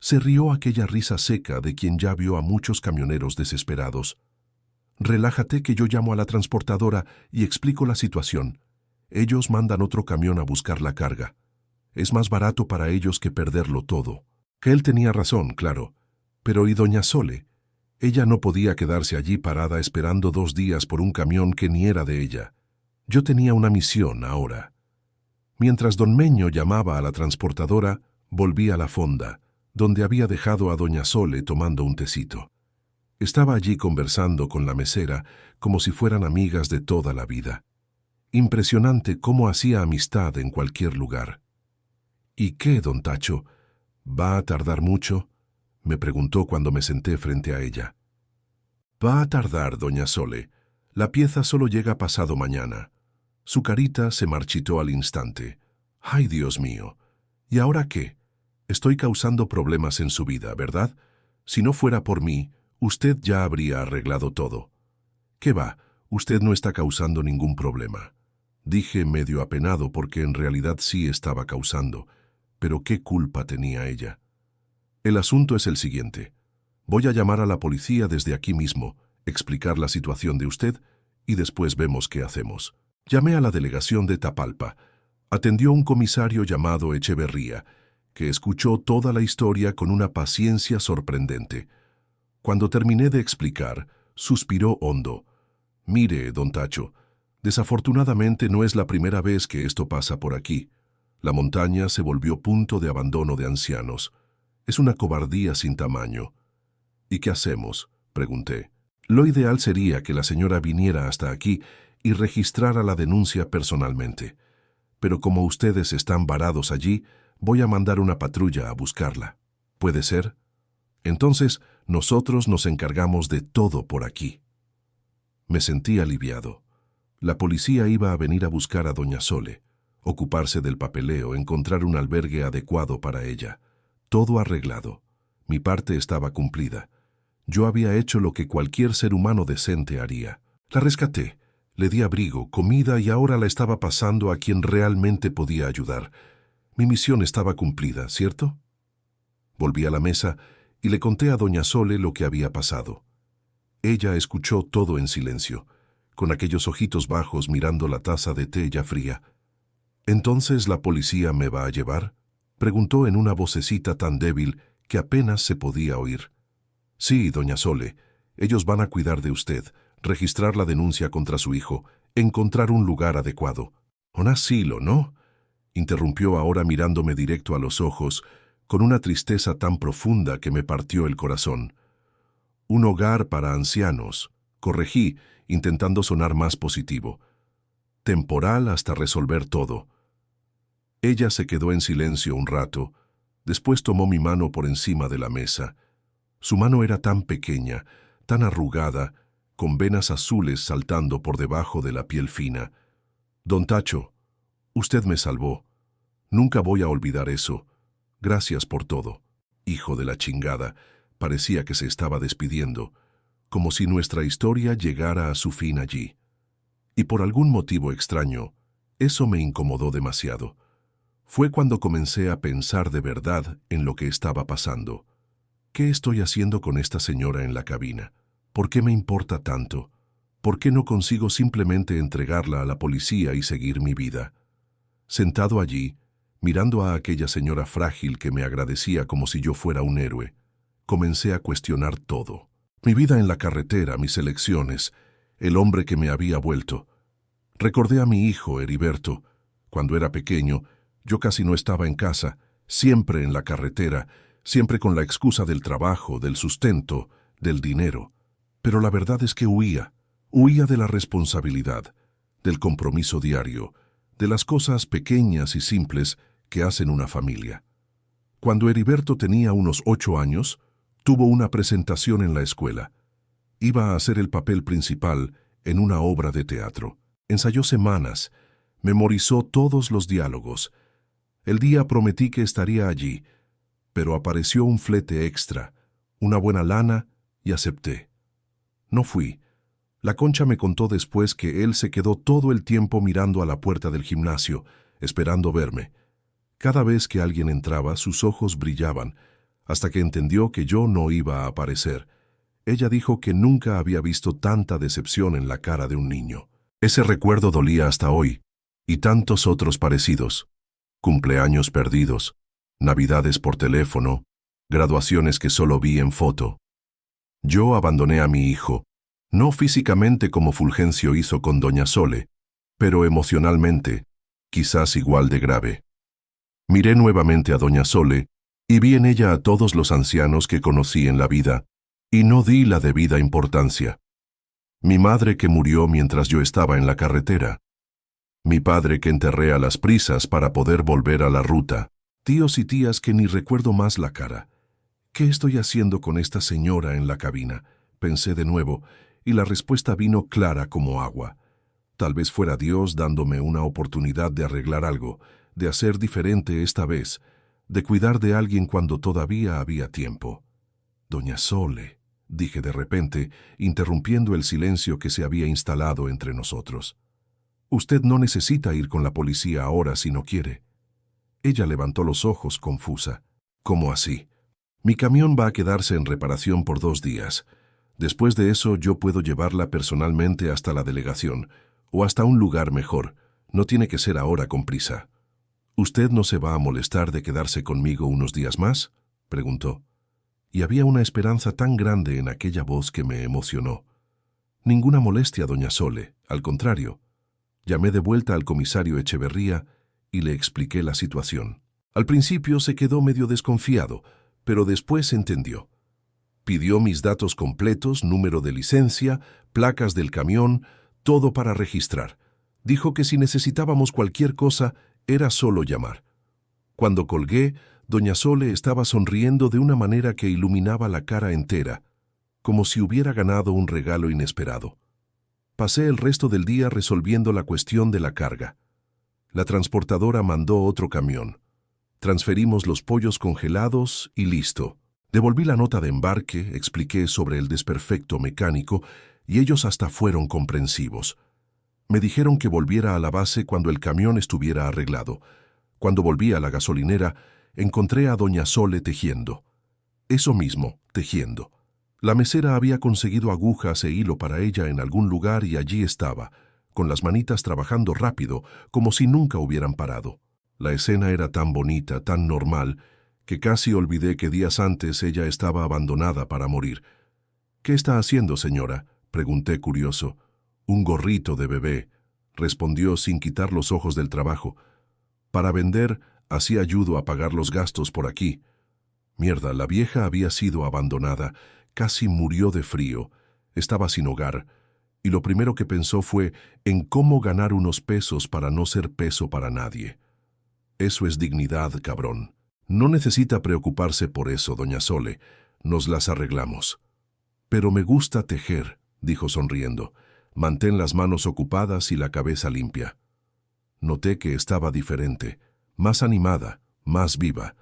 Se rió aquella risa seca de quien ya vio a muchos camioneros desesperados. Relájate que yo llamo a la transportadora y explico la situación. Ellos mandan otro camión a buscar la carga. Es más barato para ellos que perderlo todo. Que él tenía razón, claro. Pero ¿y doña Sole? Ella no podía quedarse allí parada esperando 2 días por un camión que ni era de ella. Yo tenía una misión ahora. Mientras don Meño llamaba a la transportadora, volví a la fonda, donde había dejado a doña Sole tomando un tecito. Estaba allí conversando con la mesera como si fueran amigas de toda la vida. Impresionante cómo hacía amistad en cualquier lugar. ¿Y qué, don Tacho? ¿Va a tardar mucho?, me preguntó cuando me senté frente a ella. Va a tardar, doña Sole. La pieza solo llega pasado mañana. Su carita se marchitó al instante. ¡Ay, Dios mío! ¿Y ahora qué? Estoy causando problemas en su vida, ¿verdad? Si no fuera por mí, usted ya habría arreglado todo. ¿Qué va? Usted no está causando ningún problema. Dije medio apenado porque en realidad sí estaba causando, pero ¿qué culpa tenía ella? El asunto es el siguiente. Voy a llamar a la policía desde aquí mismo, explicar la situación de usted y después vemos qué hacemos. Llamé a la delegación de Tapalpa. Atendió un comisario llamado Echeverría, que escuchó toda la historia con una paciencia sorprendente. Cuando terminé de explicar, suspiró hondo. Mire, don Tacho, desafortunadamente no es la primera vez que esto pasa por aquí. La montaña se volvió punto de abandono de ancianos. Es una cobardía sin tamaño. ¿Y qué hacemos?, pregunté. Lo ideal sería que la señora viniera hasta aquí y registrara la denuncia personalmente. Pero como ustedes están varados allí, voy a mandar una patrulla a buscarla. ¿Puede ser? Entonces, nosotros nos encargamos de todo por aquí. Me sentí aliviado. La policía iba a venir a buscar a doña Sole, ocuparse del papeleo, encontrar un albergue adecuado para ella. Todo arreglado. Mi parte estaba cumplida. Yo había hecho lo que cualquier ser humano decente haría. La rescaté, le di abrigo, comida y ahora la estaba pasando a quien realmente podía ayudar. Mi misión estaba cumplida, ¿cierto? Volví a la mesa y le conté a doña Sole lo que había pasado. Ella escuchó todo en silencio, con aquellos ojitos bajos mirando la taza de té ya fría. ¿Entonces la policía me va a llevar?, Preguntó en una vocecita tan débil que apenas se podía oír. Sí, doña Sole, ellos van a cuidar de usted, registrar la denuncia contra su hijo, encontrar un lugar adecuado. Un asilo, ¿no? Interrumpió ahora mirándome directo a los ojos, con una tristeza tan profunda que me partió el corazón. Un hogar para ancianos, corregí, intentando sonar más positivo. Temporal hasta resolver todo. Ella se quedó en silencio un rato, después tomó mi mano por encima de la mesa. Su mano era tan pequeña, tan arrugada, con venas azules saltando por debajo de la piel fina. Don Tacho, usted me salvó. Nunca voy a olvidar eso. Gracias por todo. Hijo de la chingada, parecía que se estaba despidiendo, como si nuestra historia llegara a su fin allí. Y por algún motivo extraño, eso me incomodó demasiado. Fue cuando comencé a pensar de verdad en lo que estaba pasando. ¿Qué estoy haciendo con esta señora en la cabina? ¿Por qué me importa tanto? ¿Por qué no consigo simplemente entregarla a la policía y seguir mi vida? Sentado allí, mirando a aquella señora frágil que me agradecía como si yo fuera un héroe, comencé a cuestionar todo. Mi vida en la carretera, mis elecciones, el hombre que me había vuelto. Recordé a mi hijo, Heriberto. Cuando era pequeño, yo casi no estaba en casa, siempre en la carretera, siempre con la excusa del trabajo, del sustento, del dinero. Pero la verdad es que huía de la responsabilidad, del compromiso diario, de las cosas pequeñas y simples que hacen una familia. Cuando Heriberto tenía unos 8 años, tuvo una presentación en la escuela. Iba a hacer el papel principal en una obra de teatro. Ensayó semanas, memorizó todos los diálogos. El día prometí que estaría allí, pero apareció un flete extra, una buena lana, y acepté. No fui. La Concha me contó después que él se quedó todo el tiempo mirando a la puerta del gimnasio, esperando verme. Cada vez que alguien entraba, sus ojos brillaban, hasta que entendió que yo no iba a aparecer. Ella dijo que nunca había visto tanta decepción en la cara de un niño. Ese recuerdo dolía hasta hoy, y tantos otros parecidos. Cumpleaños perdidos, navidades por teléfono, graduaciones que solo vi en foto. Yo abandoné a mi hijo, no físicamente como Fulgencio hizo con doña Sole, pero emocionalmente, quizás igual de grave. Miré nuevamente a doña Sole y vi en ella a todos los ancianos que conocí en la vida, y no di la debida importancia. Mi madre que murió mientras yo estaba en la carretera. Mi padre que enterré a las prisas para poder volver a la ruta. Tíos y tías que ni recuerdo más la cara. ¿Qué estoy haciendo con esta señora en la cabina? Pensé de nuevo, y la respuesta vino clara como agua. Tal vez fuera Dios dándome una oportunidad de arreglar algo, de hacer diferente esta vez, de cuidar de alguien cuando todavía había tiempo. Doña Sole, dije de repente, interrumpiendo el silencio que se había instalado entre nosotros. Usted no necesita ir con la policía ahora si no quiere. Ella levantó los ojos confusa. ¿Cómo así? Mi camión va a quedarse en reparación por 2 días. Después de eso yo puedo llevarla personalmente hasta la delegación, o hasta un lugar mejor. No tiene que ser ahora con prisa. ¿Usted no se va a molestar de quedarse conmigo unos días más?, preguntó. Y había una esperanza tan grande en aquella voz que me emocionó. Ninguna molestia, doña Sole, al contrario. Llamé de vuelta al comisario Echeverría y le expliqué la situación. Al principio se quedó medio desconfiado, pero después entendió. Pidió mis datos completos, número de licencia, placas del camión, todo para registrar. Dijo que si necesitábamos cualquier cosa, era solo llamar. Cuando colgué, doña Sole estaba sonriendo de una manera que iluminaba la cara entera, como si hubiera ganado un regalo inesperado. Pasé el resto del día resolviendo la cuestión de la carga. La transportadora mandó otro camión. Transferimos los pollos congelados y listo. Devolví la nota de embarque, expliqué sobre el desperfecto mecánico y ellos hasta fueron comprensivos. Me dijeron que volviera a la base cuando el camión estuviera arreglado. Cuando volví a la gasolinera, encontré a doña Sole tejiendo. Eso mismo, tejiendo. La mesera había conseguido agujas e hilo para ella en algún lugar y allí estaba, con las manitas trabajando rápido, como si nunca hubieran parado. La escena era tan bonita, tan normal, que casi olvidé que días antes ella estaba abandonada para morir. «¿Qué está haciendo, señora?», pregunté curioso. «Un gorrito de bebé», respondió sin quitar los ojos del trabajo. «Para vender, así ayudo a pagar los gastos por aquí». Mierda, la vieja había sido abandonada, casi murió de frío, estaba sin hogar, y lo primero que pensó fue en cómo ganar unos pesos para no ser peso para nadie. Eso es dignidad, cabrón. No necesita preocuparse por eso, doña Sole, nos las arreglamos. «Pero me gusta tejer», dijo sonriendo. «Mantén las manos ocupadas y la cabeza limpia». Noté que estaba diferente, más animada, más viva.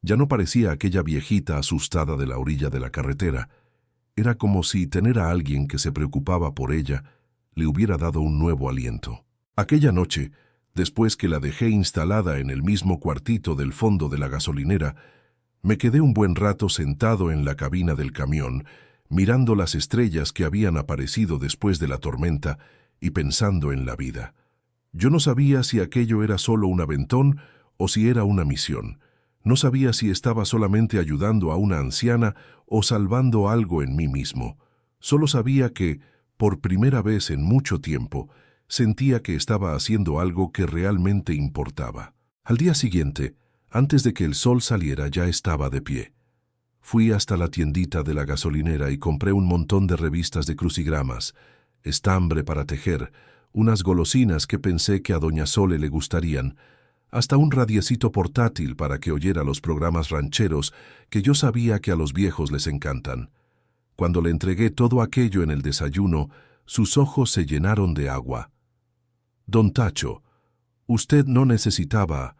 Ya no parecía aquella viejita asustada de la orilla de la carretera. Era como si tener a alguien que se preocupaba por ella le hubiera dado un nuevo aliento. Aquella noche, después que la dejé instalada en el mismo cuartito del fondo de la gasolinera, me quedé un buen rato sentado en la cabina del camión, mirando las estrellas que habían aparecido después de la tormenta y pensando en la vida. Yo no sabía si aquello era solo un aventón o si era una misión. No sabía si estaba solamente ayudando a una anciana o salvando algo en mí mismo. Solo sabía que, por primera vez en mucho tiempo, sentía que estaba haciendo algo que realmente importaba. Al día siguiente, antes de que el sol saliera, ya estaba de pie. Fui hasta la tiendita de la gasolinera y compré un montón de revistas de crucigramas, estambre para tejer, unas golosinas que pensé que a doña Sole le gustarían, hasta un radiecito portátil para que oyera los programas rancheros que yo sabía que a los viejos les encantan. Cuando le entregué todo aquello en el desayuno, sus ojos se llenaron de agua. «Don Tacho, usted no necesitaba...»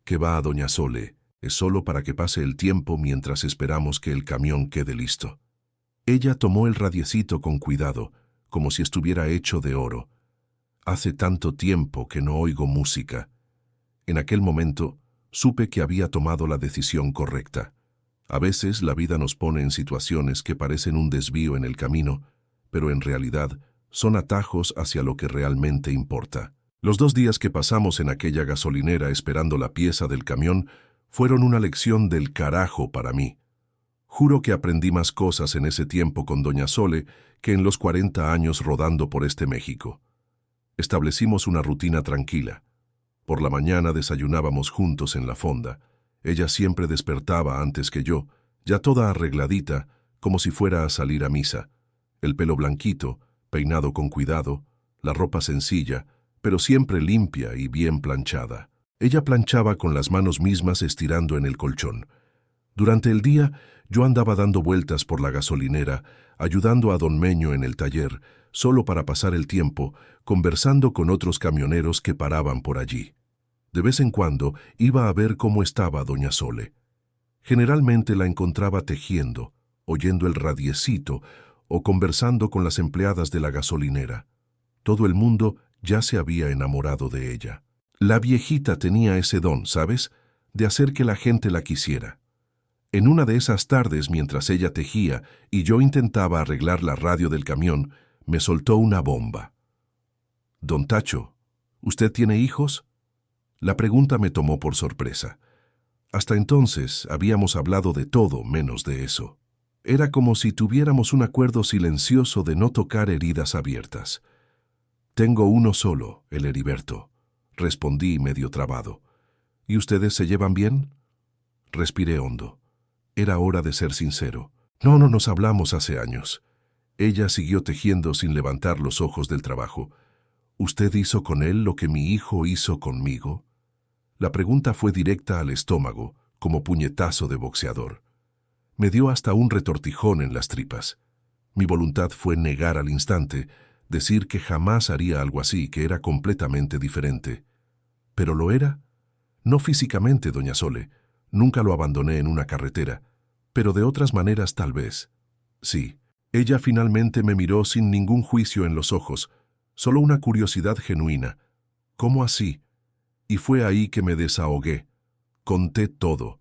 «¿Qué va, doña Sole? Es solo para que pase el tiempo mientras esperamos que el camión quede listo». Ella tomó el radiecito con cuidado, como si estuviera hecho de oro. «Hace tanto tiempo que no oigo música». En aquel momento, supe que había tomado la decisión correcta. A veces la vida nos pone en situaciones que parecen un desvío en el camino, pero en realidad son atajos hacia lo que realmente importa. Los 2 días que pasamos en aquella gasolinera esperando la pieza del camión fueron una lección del carajo para mí. Juro que aprendí más cosas en ese tiempo con doña Sole que en los 40 años rodando por este México. Establecimos una rutina tranquila. Por la mañana desayunábamos juntos en la fonda. Ella siempre despertaba antes que yo, ya toda arregladita, como si fuera a salir a misa. El pelo blanquito, peinado con cuidado, la ropa sencilla, pero siempre limpia y bien planchada. Ella planchaba con las manos mismas estirando en el colchón. Durante el día, yo andaba dando vueltas por la gasolinera, ayudando a don Meño en el taller, solo para pasar el tiempo, conversando con otros camioneros que paraban por allí. De vez en cuando iba a ver cómo estaba doña Sole. Generalmente la encontraba tejiendo, oyendo el radiecito o conversando con las empleadas de la gasolinera. Todo el mundo ya se había enamorado de ella. La viejita tenía ese don, ¿sabes?, de hacer que la gente la quisiera. En una de esas tardes, mientras ella tejía y yo intentaba arreglar la radio del camión, me soltó una bomba. «Don Tacho, ¿usted tiene hijos?». La pregunta me tomó por sorpresa. Hasta entonces habíamos hablado de todo menos de eso. Era como si tuviéramos un acuerdo silencioso de no tocar heridas abiertas. «Tengo uno solo, el Heriberto», respondí medio trabado. «¿Y ustedes se llevan bien?». Respiré hondo. Era hora de ser sincero. No nos hablamos hace años. Ella siguió tejiendo sin levantar los ojos del trabajo. «¿Usted hizo con él lo que mi hijo hizo conmigo?». La pregunta fue directa al estómago, como puñetazo de boxeador. Me dio hasta un retortijón en las tripas. Mi voluntad fue negar al instante, decir que jamás haría algo así, que era completamente diferente. ¿Pero lo era? No físicamente, doña Sole. Nunca lo abandoné en una carretera, pero de otras maneras tal vez. Sí, ella finalmente me miró sin ningún juicio en los ojos, solo una curiosidad genuina. ¿Cómo así? Y fue ahí que me desahogué. Conté todo.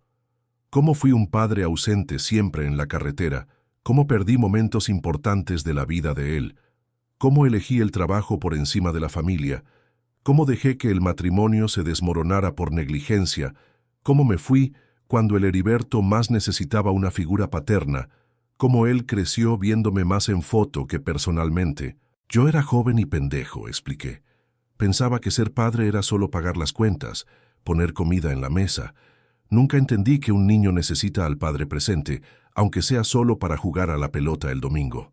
Cómo fui un padre ausente siempre en la carretera, cómo perdí momentos importantes de la vida de él, cómo elegí el trabajo por encima de la familia, cómo dejé que el matrimonio se desmoronara por negligencia, cómo me fui cuando el Heriberto más necesitaba una figura paterna, cómo él creció viéndome más en foto que personalmente. Yo era joven y pendejo, expliqué. Pensaba que ser padre era solo pagar las cuentas, poner comida en la mesa. Nunca entendí que un niño necesita al padre presente, aunque sea solo para jugar a la pelota el domingo.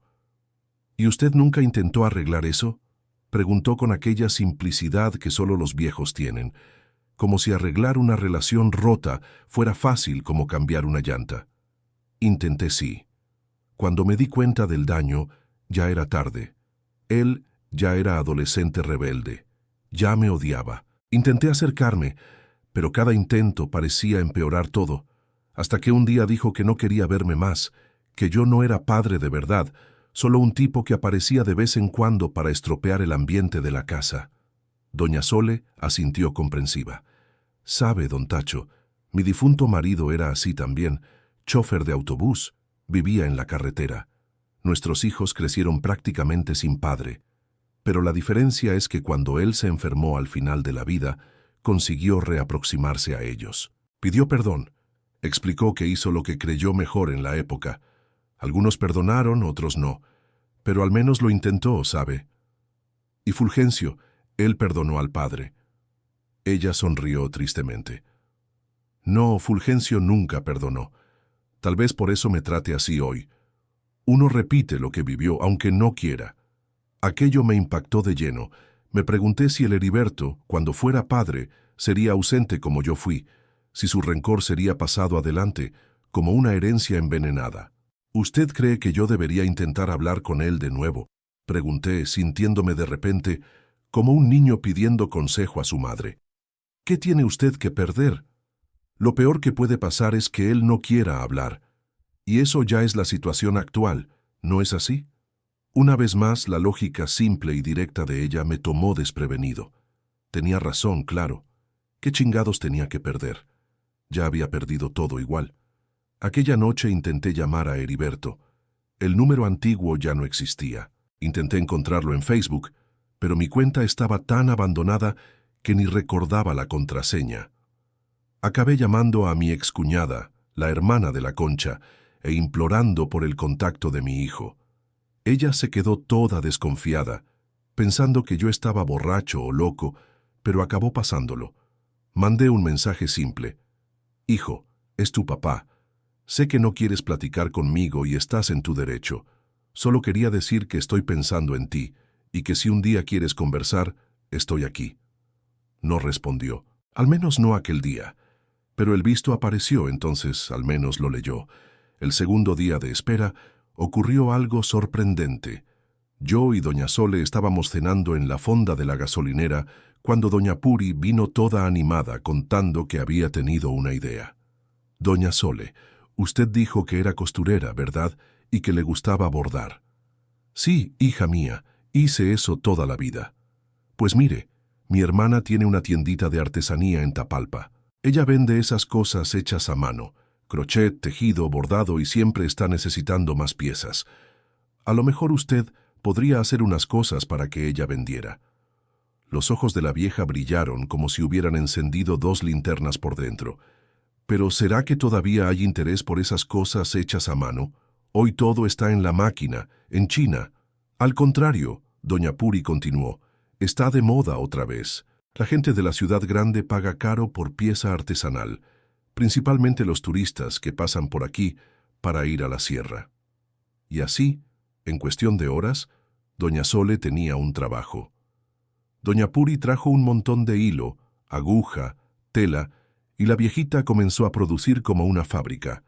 ¿Y usted nunca intentó arreglar eso?, preguntó con aquella simplicidad que solo los viejos tienen, como si arreglar una relación rota fuera fácil como cambiar una llanta. Intenté, sí. Cuando me di cuenta del daño, ya era tarde. Él ya era adolescente rebelde. Ya me odiaba. Intenté acercarme, pero cada intento parecía empeorar todo, hasta que un día dijo que no quería verme más, que yo no era padre de verdad, solo un tipo que aparecía de vez en cuando para estropear el ambiente de la casa. Doña Sole asintió comprensiva. «Sabe, don Tacho, mi difunto marido era así también, chófer de autobús, vivía en la carretera. Nuestros hijos crecieron prácticamente sin padre. Pero la diferencia es que cuando él se enfermó al final de la vida, consiguió reaproximarse a ellos. Pidió perdón. Explicó que hizo lo que creyó mejor en la época. Algunos perdonaron, otros no. Pero al menos lo intentó, ¿sabe? Y Fulgencio, él perdonó al padre». Ella sonrió tristemente. «No, Fulgencio nunca perdonó. Tal vez por eso me trate así hoy. Uno repite lo que vivió, aunque no quiera. Aquello me impactó de lleno. Me pregunté si el Heriberto, cuando fuera padre, sería ausente como yo fui, si su rencor sería pasado adelante, como una herencia envenenada. «¿Usted cree que yo debería intentar hablar con él de nuevo?», pregunté, sintiéndome de repente como un niño pidiendo consejo a su madre. «¿Qué tiene usted que perder? Lo peor que puede pasar es que él no quiera hablar. Y eso ya es la situación actual, ¿no es así?». Una vez más, la lógica simple y directa de ella me tomó desprevenido. Tenía razón, claro. ¿Qué chingados tenía que perder? Ya había perdido todo igual. Aquella noche intenté llamar a Heriberto. El número antiguo ya no existía. Intenté encontrarlo en Facebook, pero mi cuenta estaba tan abandonada que ni recordaba la contraseña. Acabé llamando a mi excuñada, la hermana de la Concha, e implorando por el contacto de mi hijo. Ella se quedó toda desconfiada, pensando que yo estaba borracho o loco, pero acabó pasándolo. Mandé un mensaje simple. «Hijo, es tu papá. Sé que no quieres platicar conmigo y estás en tu derecho. Solo quería decir que estoy pensando en ti y que si un día quieres conversar, estoy aquí». No respondió, al menos no aquel día. Pero el visto apareció, entonces al menos lo leyó. El segundo día de espera ocurrió algo sorprendente. Yo y doña Sole estábamos cenando en la fonda de la gasolinera cuando doña Puri vino toda animada contando que había tenido una idea. «Doña Sole, usted dijo que era costurera, ¿verdad? Y que le gustaba bordar». «Sí, hija mía, hice eso toda la vida». «Pues mire, mi hermana tiene una tiendita de artesanía en Tapalpa. Ella vende esas cosas hechas a mano, crochet, tejido, bordado y siempre está necesitando más piezas. A lo mejor usted podría hacer unas cosas para que ella vendiera». Los ojos de la vieja brillaron como si hubieran encendido 2 linternas por dentro. «¿Pero será que todavía hay interés por esas cosas hechas a mano? Hoy todo está en la máquina, en China». «Al contrario», doña Puri continuó, «está de moda otra vez. La gente de la ciudad grande paga caro por pieza artesanal, principalmente los turistas que pasan por aquí para ir a la sierra». Y así, en cuestión de horas, doña Sole tenía un trabajo. Doña Puri trajo un montón de hilo, aguja, tela, y la viejita comenzó a producir como una fábrica.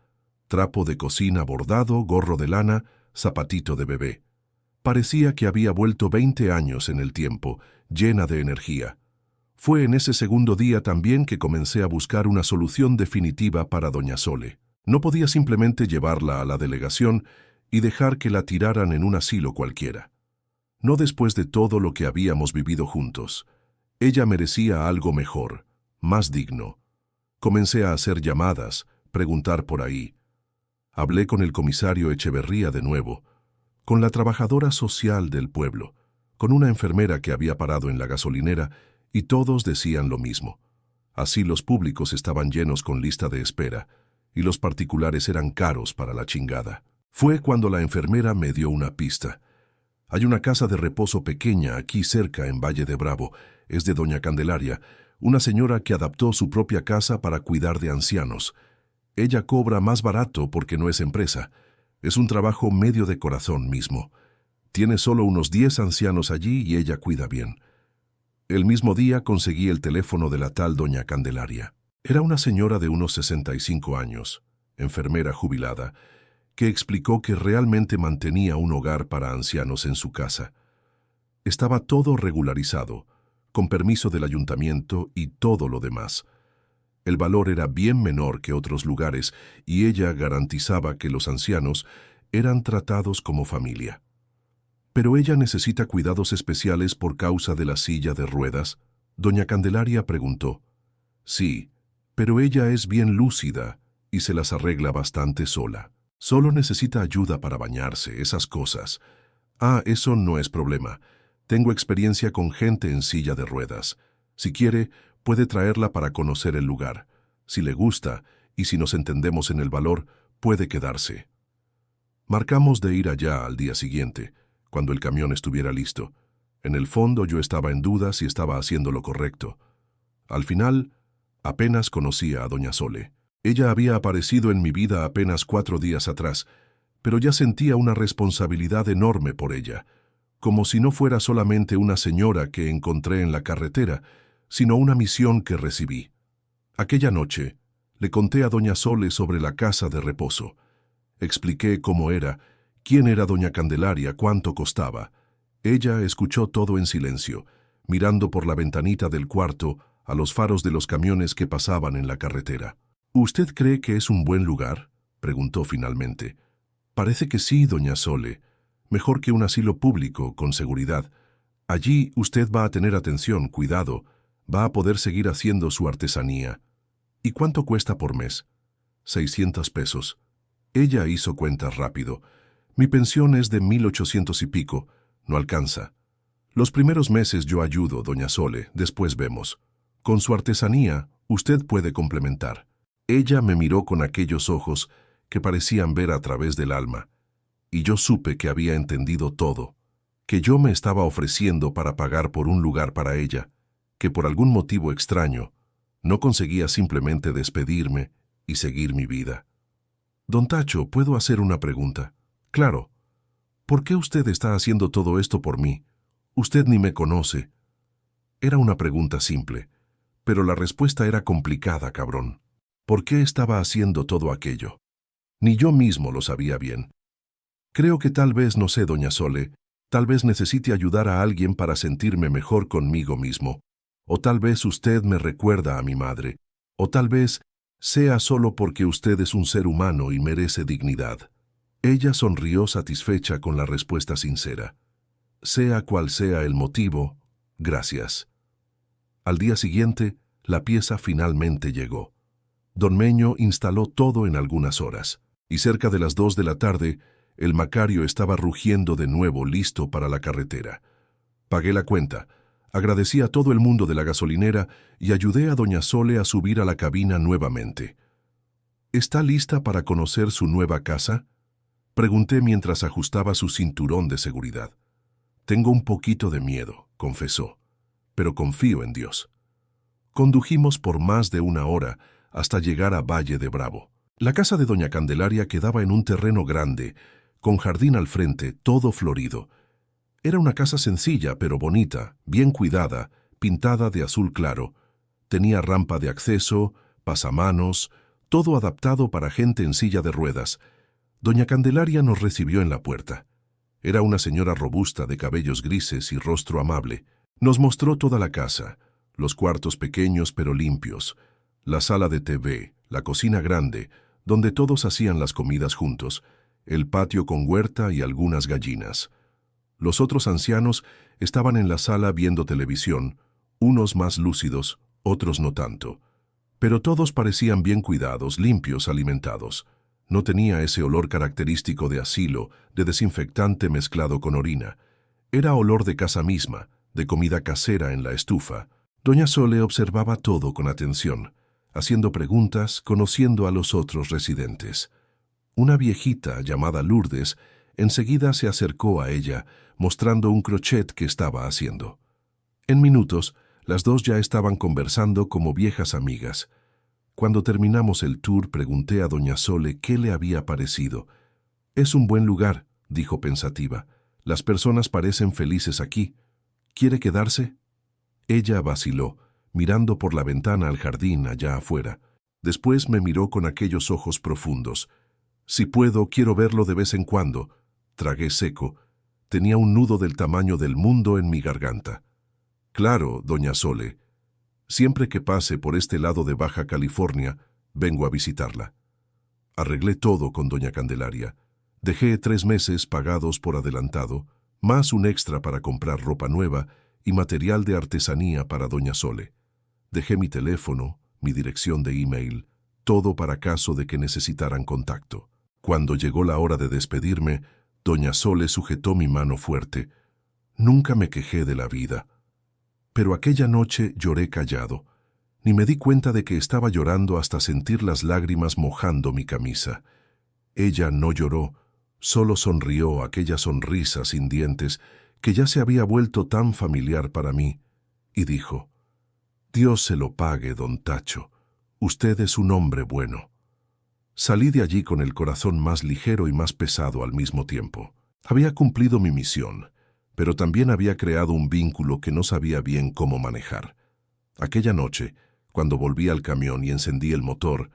Trapo de cocina bordado, gorro de lana, zapatito de bebé. Parecía que había vuelto 20 años en el tiempo, llena de energía. Fue en ese segundo día también que comencé a buscar una solución definitiva para doña Sole. No podía simplemente llevarla a la delegación y dejar que la tiraran en un asilo cualquiera. No después de todo lo que habíamos vivido juntos. Ella merecía algo mejor, más digno. Comencé a hacer llamadas, preguntar por ahí. Hablé con el comisario Echeverría de nuevo, con la trabajadora social del pueblo, con una enfermera que había parado en la gasolinera y todos decían lo mismo. Asilos públicos estaban llenos con lista de espera, y los particulares eran caros para la chingada. Fue cuando la enfermera me dio una pista. Hay una casa de reposo pequeña aquí cerca en Valle de Bravo. Es de doña Candelaria, una señora que adaptó su propia casa para cuidar de ancianos. Ella cobra más barato porque no es empresa. Es un trabajo medio de corazón mismo. Tiene solo unos 10 ancianos allí y ella cuida bien. El mismo día conseguí el teléfono de la tal doña Candelaria. Era una señora de unos 65 años, enfermera jubilada, que explicó que realmente mantenía un hogar para ancianos en su casa. Estaba todo regularizado, con permiso del ayuntamiento y todo lo demás. El valor era bien menor que otros lugares y ella garantizaba que los ancianos eran tratados como familia. Pero ella necesita cuidados especiales por causa de la silla de ruedas. Doña Candelaria preguntó. Sí, pero ella es bien lúcida y se las arregla bastante sola. Solo necesita ayuda para bañarse, esas cosas. Ah, eso no es problema. Tengo experiencia con gente en silla de ruedas. Si quiere, puede traerla para conocer el lugar. Si le gusta, y si nos entendemos en el valor, puede quedarse. Marcamos de ir allá al día siguiente, cuando el camión estuviera listo. En el fondo yo estaba en duda si estaba haciendo lo correcto. Al final, apenas conocía a doña Sole. Ella había aparecido en mi vida apenas 4 días atrás, pero ya sentía una responsabilidad enorme por ella, como si no fuera solamente una señora que encontré en la carretera, sino una misión que recibí. Aquella noche, le conté a doña Sole sobre la casa de reposo. Expliqué cómo era, quién era doña Candelaria, cuánto costaba. Ella escuchó todo en silencio, mirando por la ventanita del cuarto a los faros de los camiones que pasaban en la carretera. ¿Usted cree que es un buen lugar?, preguntó finalmente. Parece que sí, doña Sole. Mejor que un asilo público, con seguridad. Allí usted va a tener atención, cuidado, va a poder seguir haciendo su artesanía. ¿Y cuánto cuesta por mes? 600 pesos. Ella hizo cuentas rápido. Mi pensión es de 1800 y pico. No alcanza. Los primeros meses yo ayudo, doña Sole, después vemos. Con su artesanía, usted puede complementar. Ella me miró con aquellos ojos que parecían ver a través del alma, y yo supe que había entendido todo, que yo me estaba ofreciendo para pagar por un lugar para ella, que por algún motivo extraño no conseguía simplemente despedirme y seguir mi vida. Don Tacho, ¿puedo hacer una pregunta? Claro. ¿Por qué usted está haciendo todo esto por mí? Usted ni me conoce. Era una pregunta simple, pero la respuesta era complicada, cabrón. ¿Por qué estaba haciendo todo aquello? Ni yo mismo lo sabía bien. Creo que tal vez, no sé, doña Sole, tal vez necesite ayudar a alguien para sentirme mejor conmigo mismo. O tal vez usted me recuerda a mi madre. O tal vez sea solo porque usted es un ser humano y merece dignidad. Ella sonrió satisfecha con la respuesta sincera. Sea cual sea el motivo, gracias. Al día siguiente, la pieza finalmente llegó. Don Meño instaló todo en algunas horas, y cerca de las 2 de la tarde, el Macario estaba rugiendo de nuevo listo para la carretera. Pagué la cuenta, agradecí a todo el mundo de la gasolinera y ayudé a doña Sole a subir a la cabina nuevamente. ¿Está lista para conocer su nueva casa?, pregunté mientras ajustaba su cinturón de seguridad. Tengo un poquito de miedo, confesó, pero confío en Dios. Condujimos por más de 1 hora hasta llegar a Valle de Bravo. La casa de doña Candelaria quedaba en un terreno grande, con jardín al frente, todo florido. Era una casa sencilla pero bonita, bien cuidada, pintada de azul claro. Tenía rampa de acceso, pasamanos, todo adaptado para gente en silla de ruedas. Doña Candelaria nos recibió en la puerta. Era una señora robusta de cabellos grises y rostro amable. Nos mostró toda la casa, los cuartos pequeños pero limpios, la sala de TV, la cocina grande, donde todos hacían las comidas juntos, el patio con huerta y algunas gallinas. Los otros ancianos estaban en la sala viendo televisión, unos más lúcidos, otros no tanto. Pero todos parecían bien cuidados, limpios, alimentados. No tenía ese olor característico de asilo, de desinfectante mezclado con orina. Era olor de casa misma, de comida casera en la estufa. Doña Sole observaba todo con atención, haciendo preguntas, conociendo a los otros residentes. Una viejita llamada Lourdes enseguida se acercó a ella, mostrando un crochet que estaba haciendo. En minutos, las dos ya estaban conversando como viejas amigas. Cuando terminamos el tour, pregunté a doña Sole qué le había parecido. «Es un buen lugar», dijo pensativa. «Las personas parecen felices aquí. ¿Quiere quedarse?» Ella vaciló, mirando por la ventana al jardín allá afuera. Después me miró con aquellos ojos profundos. «Si puedo, quiero verlo de vez en cuando». Tragué seco. Tenía un nudo del tamaño del mundo en mi garganta. «Claro, doña Sole. Siempre que pase por este lado de Baja California, vengo a visitarla». Arreglé todo con doña Candelaria. Dejé 3 meses pagados por adelantado, más un extra para comprar ropa nueva y material de artesanía para doña Sole. Dejé mi teléfono, mi dirección de email, todo para caso de que necesitaran contacto. Cuando llegó la hora de despedirme, doña Sole sujetó mi mano fuerte. Nunca me quejé de la vida. Pero aquella noche lloré callado. Ni me di cuenta de que estaba llorando hasta sentir las lágrimas mojando mi camisa. Ella no lloró, solo sonrió aquella sonrisa sin dientes que ya se había vuelto tan familiar para mí, y dijo: «Dios se lo pague, don Tacho. Usted es un hombre bueno». Salí de allí con el corazón más ligero y más pesado al mismo tiempo. Había cumplido mi misión, pero también había creado un vínculo que no sabía bien cómo manejar. Aquella noche, cuando volví al camión y encendí el motor,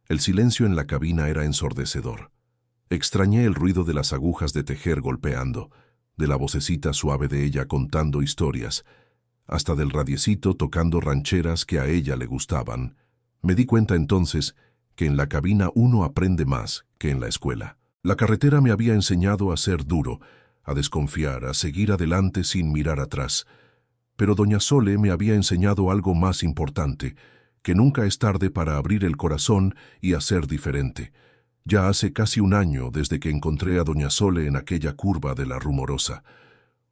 el silencio en la cabina era ensordecedor. Extrañé el ruido de las agujas de tejer golpeando, de la vocecita suave de ella contando historias, hasta del radiecito tocando rancheras que a ella le gustaban. Me di cuenta entonces que en la cabina uno aprende más que en la escuela. La carretera me había enseñado a ser duro, a desconfiar, a seguir adelante sin mirar atrás. Pero doña Sole me había enseñado algo más importante, que nunca es tarde para abrir el corazón y hacer diferente. Ya hace casi un año desde que encontré a doña Sole en aquella curva de la Rumorosa.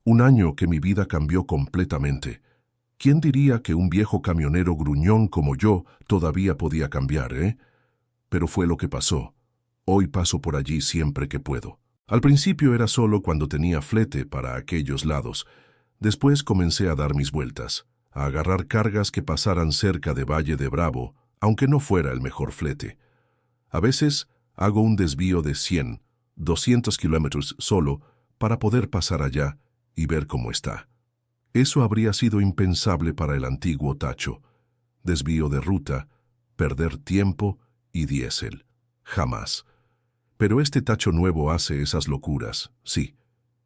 Un año que mi vida cambió completamente. ¿Quién diría que un viejo camionero gruñón como yo todavía podía cambiar, Pero fue lo que pasó. Hoy paso por allí siempre que puedo. Al principio era solo cuando tenía flete para aquellos lados. Después comencé a dar mis vueltas, a agarrar cargas que pasaran cerca de Valle de Bravo, aunque no fuera el mejor flete. A veces hago un desvío de 100, 200 kilómetros solo para poder pasar allá y ver cómo está. Eso habría sido impensable para el antiguo Tacho. Desvío de ruta, perder tiempo y diésel. Jamás. Pero este Tacho nuevo hace esas locuras, sí,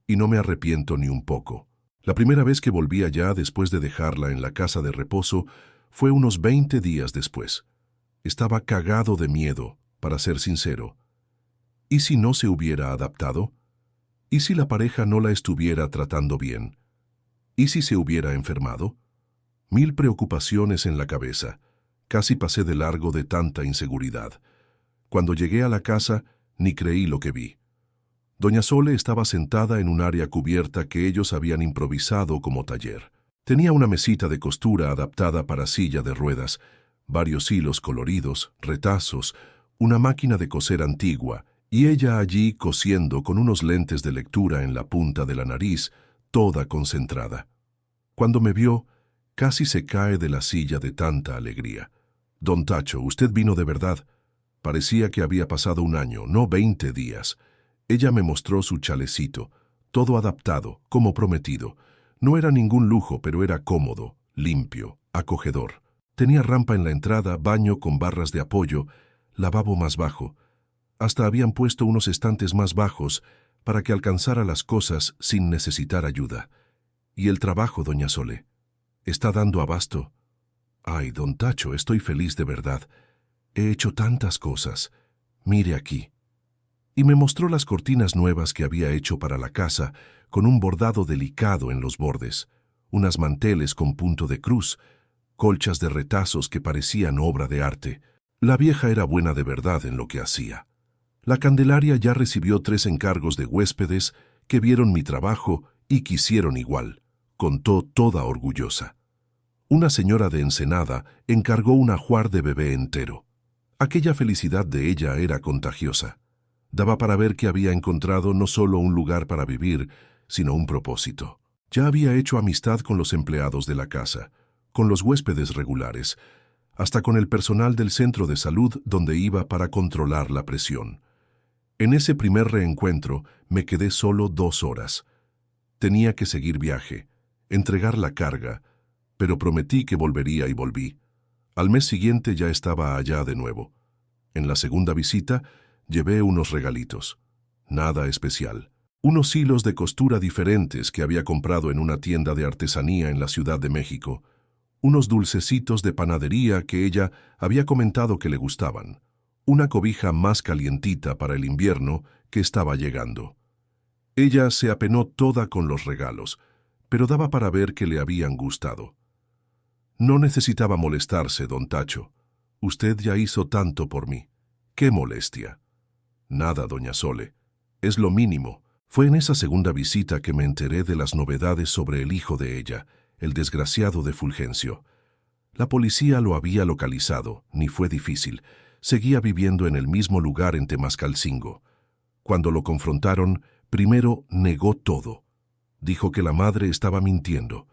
y no me arrepiento ni un poco. La primera vez que volví allá después de dejarla en la casa de reposo fue unos 20 días después. Estaba cagado de miedo, para ser sincero. ¿Y si no se hubiera adaptado? ¿Y si la pareja no la estuviera tratando bien? ¿Y si se hubiera enfermado? 1000 preocupaciones en la cabeza. Casi pasé de largo de tanta inseguridad. Cuando llegué a la casa, ni creí lo que vi. Doña Sole estaba sentada en un área cubierta que ellos habían improvisado como taller. Tenía una mesita de costura adaptada para silla de ruedas, varios hilos coloridos, retazos, una máquina de coser antigua, y ella allí cosiendo con unos lentes de lectura en la punta de la nariz, toda concentrada. Cuando me vio, casi se cae de la silla de tanta alegría. «Don Tacho, usted vino de verdad». Parecía que había pasado un año, no 20 días. Ella me mostró su chalecito, todo adaptado, como prometido. No era ningún lujo, pero era cómodo, limpio, acogedor. Tenía rampa en la entrada, baño con barras de apoyo, lavabo más bajo. Hasta habían puesto unos estantes más bajos para que alcanzara las cosas sin necesitar ayuda. Y el trabajo, doña Sole, ¿está dando abasto? Ay, don Tacho, estoy feliz de verdad. He hecho tantas cosas. Mire aquí. Y me mostró las cortinas nuevas que había hecho para la casa, con un bordado delicado en los bordes, unas manteles con punto de cruz, colchas de retazos que parecían obra de arte. La vieja era buena de verdad en lo que hacía. La Candelaria ya recibió 3 encargos de huéspedes que vieron mi trabajo y quisieron igual, contó toda orgullosa. Una señora de Ensenada encargó un ajuar de bebé entero. Aquella felicidad de ella era contagiosa. Daba para ver que había encontrado no solo un lugar para vivir, sino un propósito. Ya había hecho amistad con los empleados de la casa, con los huéspedes regulares, hasta con el personal del centro de salud donde iba para controlar la presión. En ese primer reencuentro me quedé solo 2 horas. Tenía que seguir viaje, entregar la carga, pero prometí que volvería y volví. Al mes siguiente ya estaba allá de nuevo. En la segunda visita llevé unos regalitos. Nada especial. Unos hilos de costura diferentes que había comprado en una tienda de artesanía en la Ciudad de México. Unos dulcecitos de panadería que ella había comentado que le gustaban. Una cobija más calientita para el invierno que estaba llegando. Ella se apenó toda con los regalos, pero daba para ver que le habían gustado. No necesitaba molestarse, don Tacho. Usted ya hizo tanto por mí. ¡Qué molestia! Nada, doña Sole. Es lo mínimo. Fue en esa segunda visita que me enteré de las novedades sobre el hijo de ella, el desgraciado de Fulgencio. La policía lo había localizado, ni fue difícil. Seguía viviendo en el mismo lugar en Temascalcingo. Cuando lo confrontaron, primero negó todo. Dijo que la madre estaba mintiendo.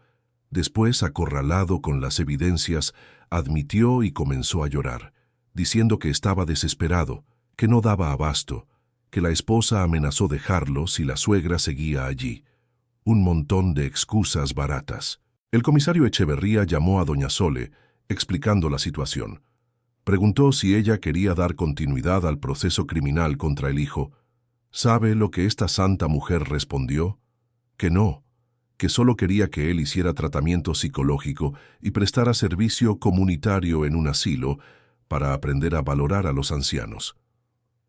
Después, acorralado con las evidencias, admitió y comenzó a llorar, diciendo que estaba desesperado, que no daba abasto, que la esposa amenazó dejarlo si la suegra seguía allí. Un montón de excusas baratas. El comisario Echeverría llamó a doña Sole, explicando la situación. Preguntó si ella quería dar continuidad al proceso criminal contra el hijo. ¿Sabe lo que esta santa mujer respondió? Que no, que solo quería que él hiciera tratamiento psicológico y prestara servicio comunitario en un asilo para aprender a valorar a los ancianos.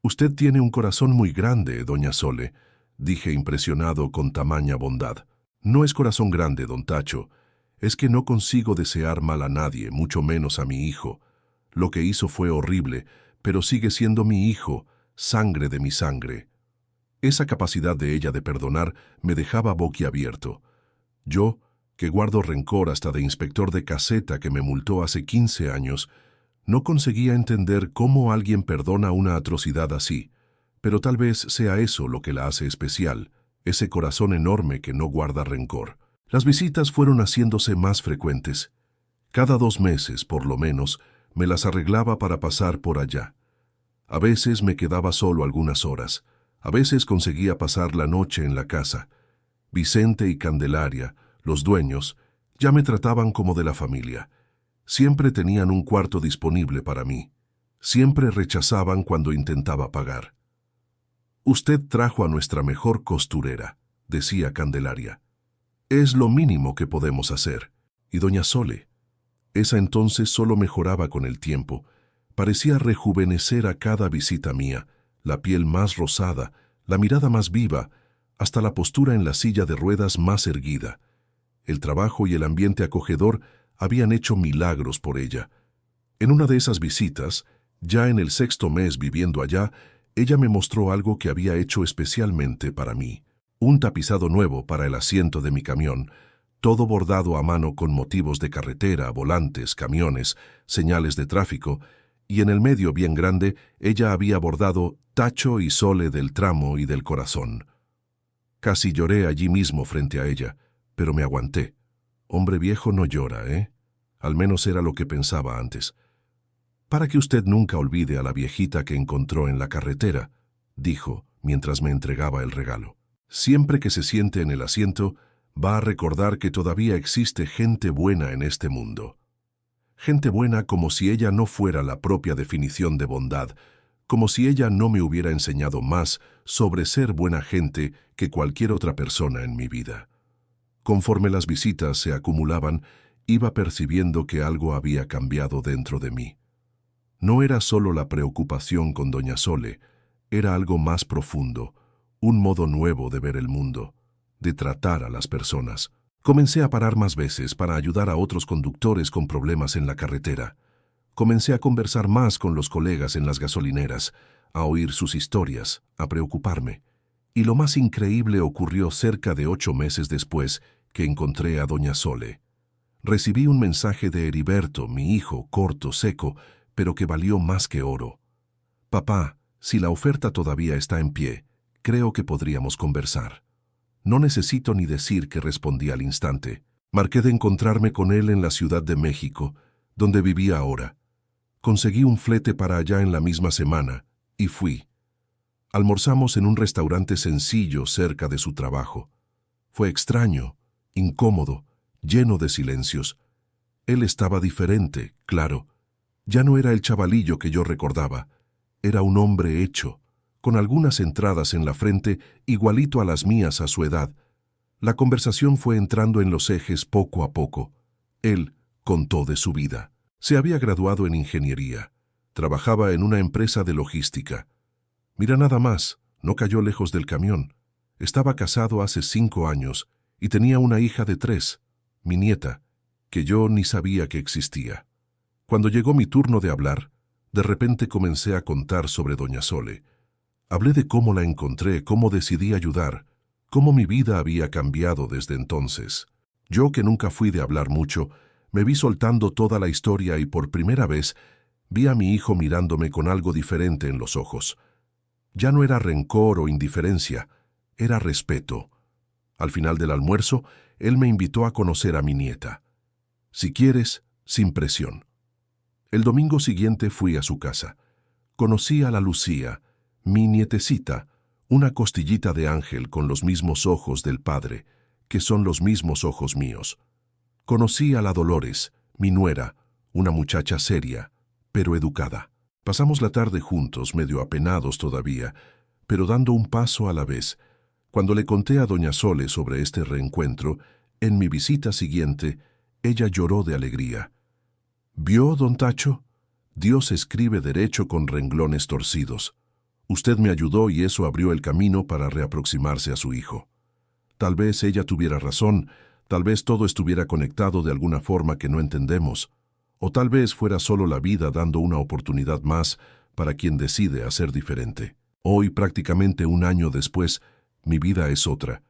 Usted tiene un corazón muy grande, doña Sole, dije impresionado con tamaña bondad. No es corazón grande, don Tacho. Es que no consigo desear mal a nadie, mucho menos a mi hijo. Lo que hizo fue horrible, pero sigue siendo mi hijo, sangre de mi sangre. Esa capacidad de ella de perdonar me dejaba boquiabierto. Yo, que guardo rencor hasta de inspector de caseta que me multó hace 15 años, no conseguía entender cómo alguien perdona una atrocidad así, pero tal vez sea eso lo que la hace especial, ese corazón enorme que no guarda rencor. Las visitas fueron haciéndose más frecuentes. Cada 2 meses, por lo menos, me las arreglaba para pasar por allá. A veces me quedaba solo algunas horas, a veces conseguía pasar la noche en la casa. Vicente y Candelaria, los dueños, ya me trataban como de la familia. Siempre tenían un cuarto disponible para mí. Siempre rechazaban cuando intentaba pagar. «Usted trajo a nuestra mejor costurera», decía Candelaria. «Es lo mínimo que podemos hacer». Y doña Sole, esa entonces solo mejoraba con el tiempo, parecía rejuvenecer a cada visita mía, la piel más rosada, la mirada más viva, hasta la postura en la silla de ruedas más erguida. El trabajo y el ambiente acogedor habían hecho milagros por ella. En una de esas visitas, ya en el 6º mes viviendo allá, ella me mostró algo que había hecho especialmente para mí. Un tapizado nuevo para el asiento de mi camión, todo bordado a mano con motivos de carretera, volantes, camiones, señales de tráfico, y en el medio bien grande ella había bordado Tacho y Sole del tramo y del corazón. Casi lloré allí mismo frente a ella, pero me aguanté. Hombre viejo no llora, ¿eh? Al menos era lo que pensaba antes. «Para que usted nunca olvide a la viejita que encontró en la carretera», dijo, mientras me entregaba el regalo. «Siempre que se siente en el asiento, va a recordar que todavía existe gente buena en este mundo. Gente buena como si ella no fuera la propia definición de bondad, como si ella no me hubiera enseñado más sobre ser buena gente que cualquier otra persona en mi vida». Conforme las visitas se acumulaban, iba percibiendo que algo había cambiado dentro de mí. No era solo la preocupación con doña Sole, era algo más profundo, un modo nuevo de ver el mundo, de tratar a las personas. Comencé a parar más veces para ayudar a otros conductores con problemas en la carretera. Comencé a conversar más con los colegas en las gasolineras, a oír sus historias, a preocuparme. Y lo más increíble ocurrió cerca de 8 meses después que encontré a doña Sole. Recibí un mensaje de Heriberto, mi hijo, corto, seco, pero que valió más que oro. Papá, si la oferta todavía está en pie, creo que podríamos conversar. No necesito ni decir que respondí al instante. Marqué de encontrarme con él en la Ciudad de México, donde vivía ahora. Conseguí un flete para allá en la misma semana, y fui. Almorzamos en un restaurante sencillo cerca de su trabajo. Fue extraño, incómodo, lleno de silencios. Él estaba diferente, claro. Ya no era el chavalillo que yo recordaba. Era un hombre hecho, con algunas entradas en la frente igualito a las mías a su edad. La conversación fue entrando en los ejes poco a poco. Él contó de su vida. Se había graduado en ingeniería. Trabajaba en una empresa de logística. Mira nada más, no cayó lejos del camión. Estaba casado hace 5 años y tenía una hija de 3, mi nieta, que yo ni sabía que existía. Cuando llegó mi turno de hablar, de repente comencé a contar sobre doña Sole. Hablé de cómo la encontré, cómo decidí ayudar, cómo mi vida había cambiado desde entonces. Yo, que nunca fui de hablar mucho, me vi soltando toda la historia y por primera vez vi a mi hijo mirándome con algo diferente en los ojos. Ya no era rencor o indiferencia, era respeto. Al final del almuerzo, él me invitó a conocer a mi nieta. Si quieres, sin presión. El domingo siguiente fui a su casa. Conocí a la Lucía, mi nietecita, una costillita de ángel con los mismos ojos del padre, que son los mismos ojos míos. Conocí a la Dolores, mi nuera, una muchacha seria, pero educada. Pasamos la tarde juntos, medio apenados todavía, pero dando un paso a la vez. Cuando le conté a doña Sole sobre este reencuentro, en mi visita siguiente, ella lloró de alegría. ¿Vio, don Tacho? Dios escribe derecho con renglones torcidos. Usted me ayudó y eso abrió el camino para reaproximarse a su hijo. Tal vez ella tuviera razón, tal vez todo estuviera conectado de alguna forma que no entendemos, o tal vez fuera solo la vida dando una oportunidad más para quien decide hacer diferente. Hoy, prácticamente 1 año después, mi vida es otra.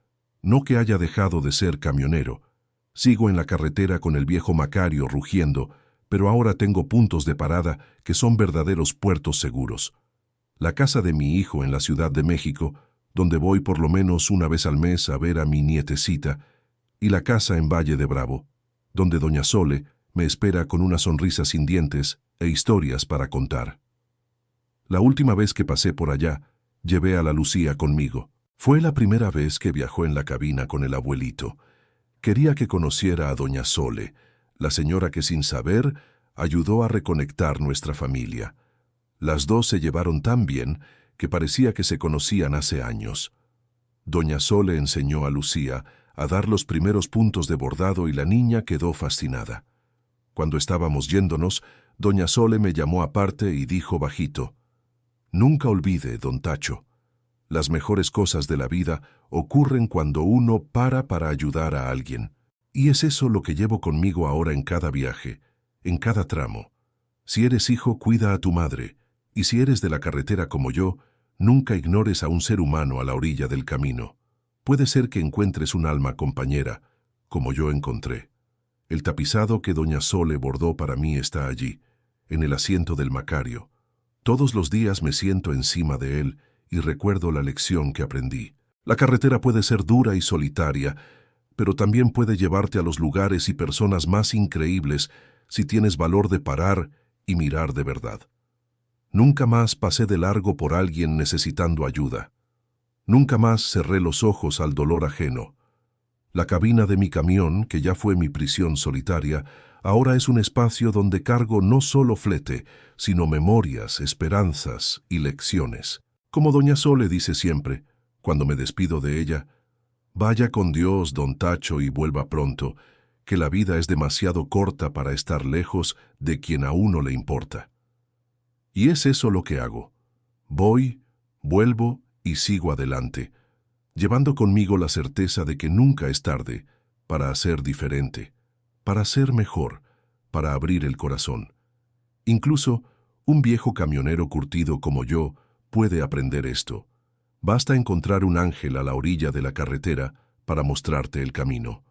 No que haya dejado de ser camionero. Sigo en la carretera con el viejo Macario rugiendo, pero ahora tengo puntos de parada que son verdaderos puertos seguros. La casa de mi hijo en la Ciudad de México, donde voy por lo menos una vez al mes a ver a mi nietecita, y la casa en Valle de Bravo, donde doña Sole me espera con una sonrisa sin dientes e historias para contar. La última vez que pasé por allá, llevé a la Lucía conmigo. Fue la primera vez que viajó en la cabina con el abuelito. Quería que conociera a doña Sole, la señora que sin saber ayudó a reconectar nuestra familia. Las dos se llevaron tan bien que parecía que se conocían hace años. Doña Sole enseñó a Lucía a dar los primeros puntos de bordado y la niña quedó fascinada. Cuando estábamos yéndonos, doña Sole me llamó aparte y dijo bajito: «Nunca olvide, don Tacho, las mejores cosas de la vida ocurren cuando uno para ayudar a alguien. Y es eso lo que llevo conmigo ahora en cada viaje, en cada tramo. Si eres hijo, cuida a tu madre, y si eres de la carretera como yo, nunca ignores a un ser humano a la orilla del camino. Puede ser que encuentres un alma compañera, como yo encontré. El tapizado que doña Sole bordó para mí está allí, en el asiento del Macario. Todos los días me siento encima de él y recuerdo la lección que aprendí. La carretera puede ser dura y solitaria, pero también puede llevarte a los lugares y personas más increíbles si tienes valor de parar y mirar de verdad. Nunca más pasé de largo por alguien necesitando ayuda. Nunca más cerré los ojos al dolor ajeno. La cabina de mi camión, que ya fue mi prisión solitaria, ahora es un espacio donde cargo no solo flete, sino memorias, esperanzas y lecciones. Como doña Sole dice siempre, cuando me despido de ella: «Vaya con Dios, don Tacho, y vuelva pronto, que la vida es demasiado corta para estar lejos de quien a uno le importa». Y es eso lo que hago. Voy, vuelvo y sigo adelante, llevando conmigo la certeza de que nunca es tarde para hacer diferente, para ser mejor, para abrir el corazón. Incluso un viejo camionero curtido como yo puede aprender esto. Basta encontrar un ángel a la orilla de la carretera para mostrarte el camino.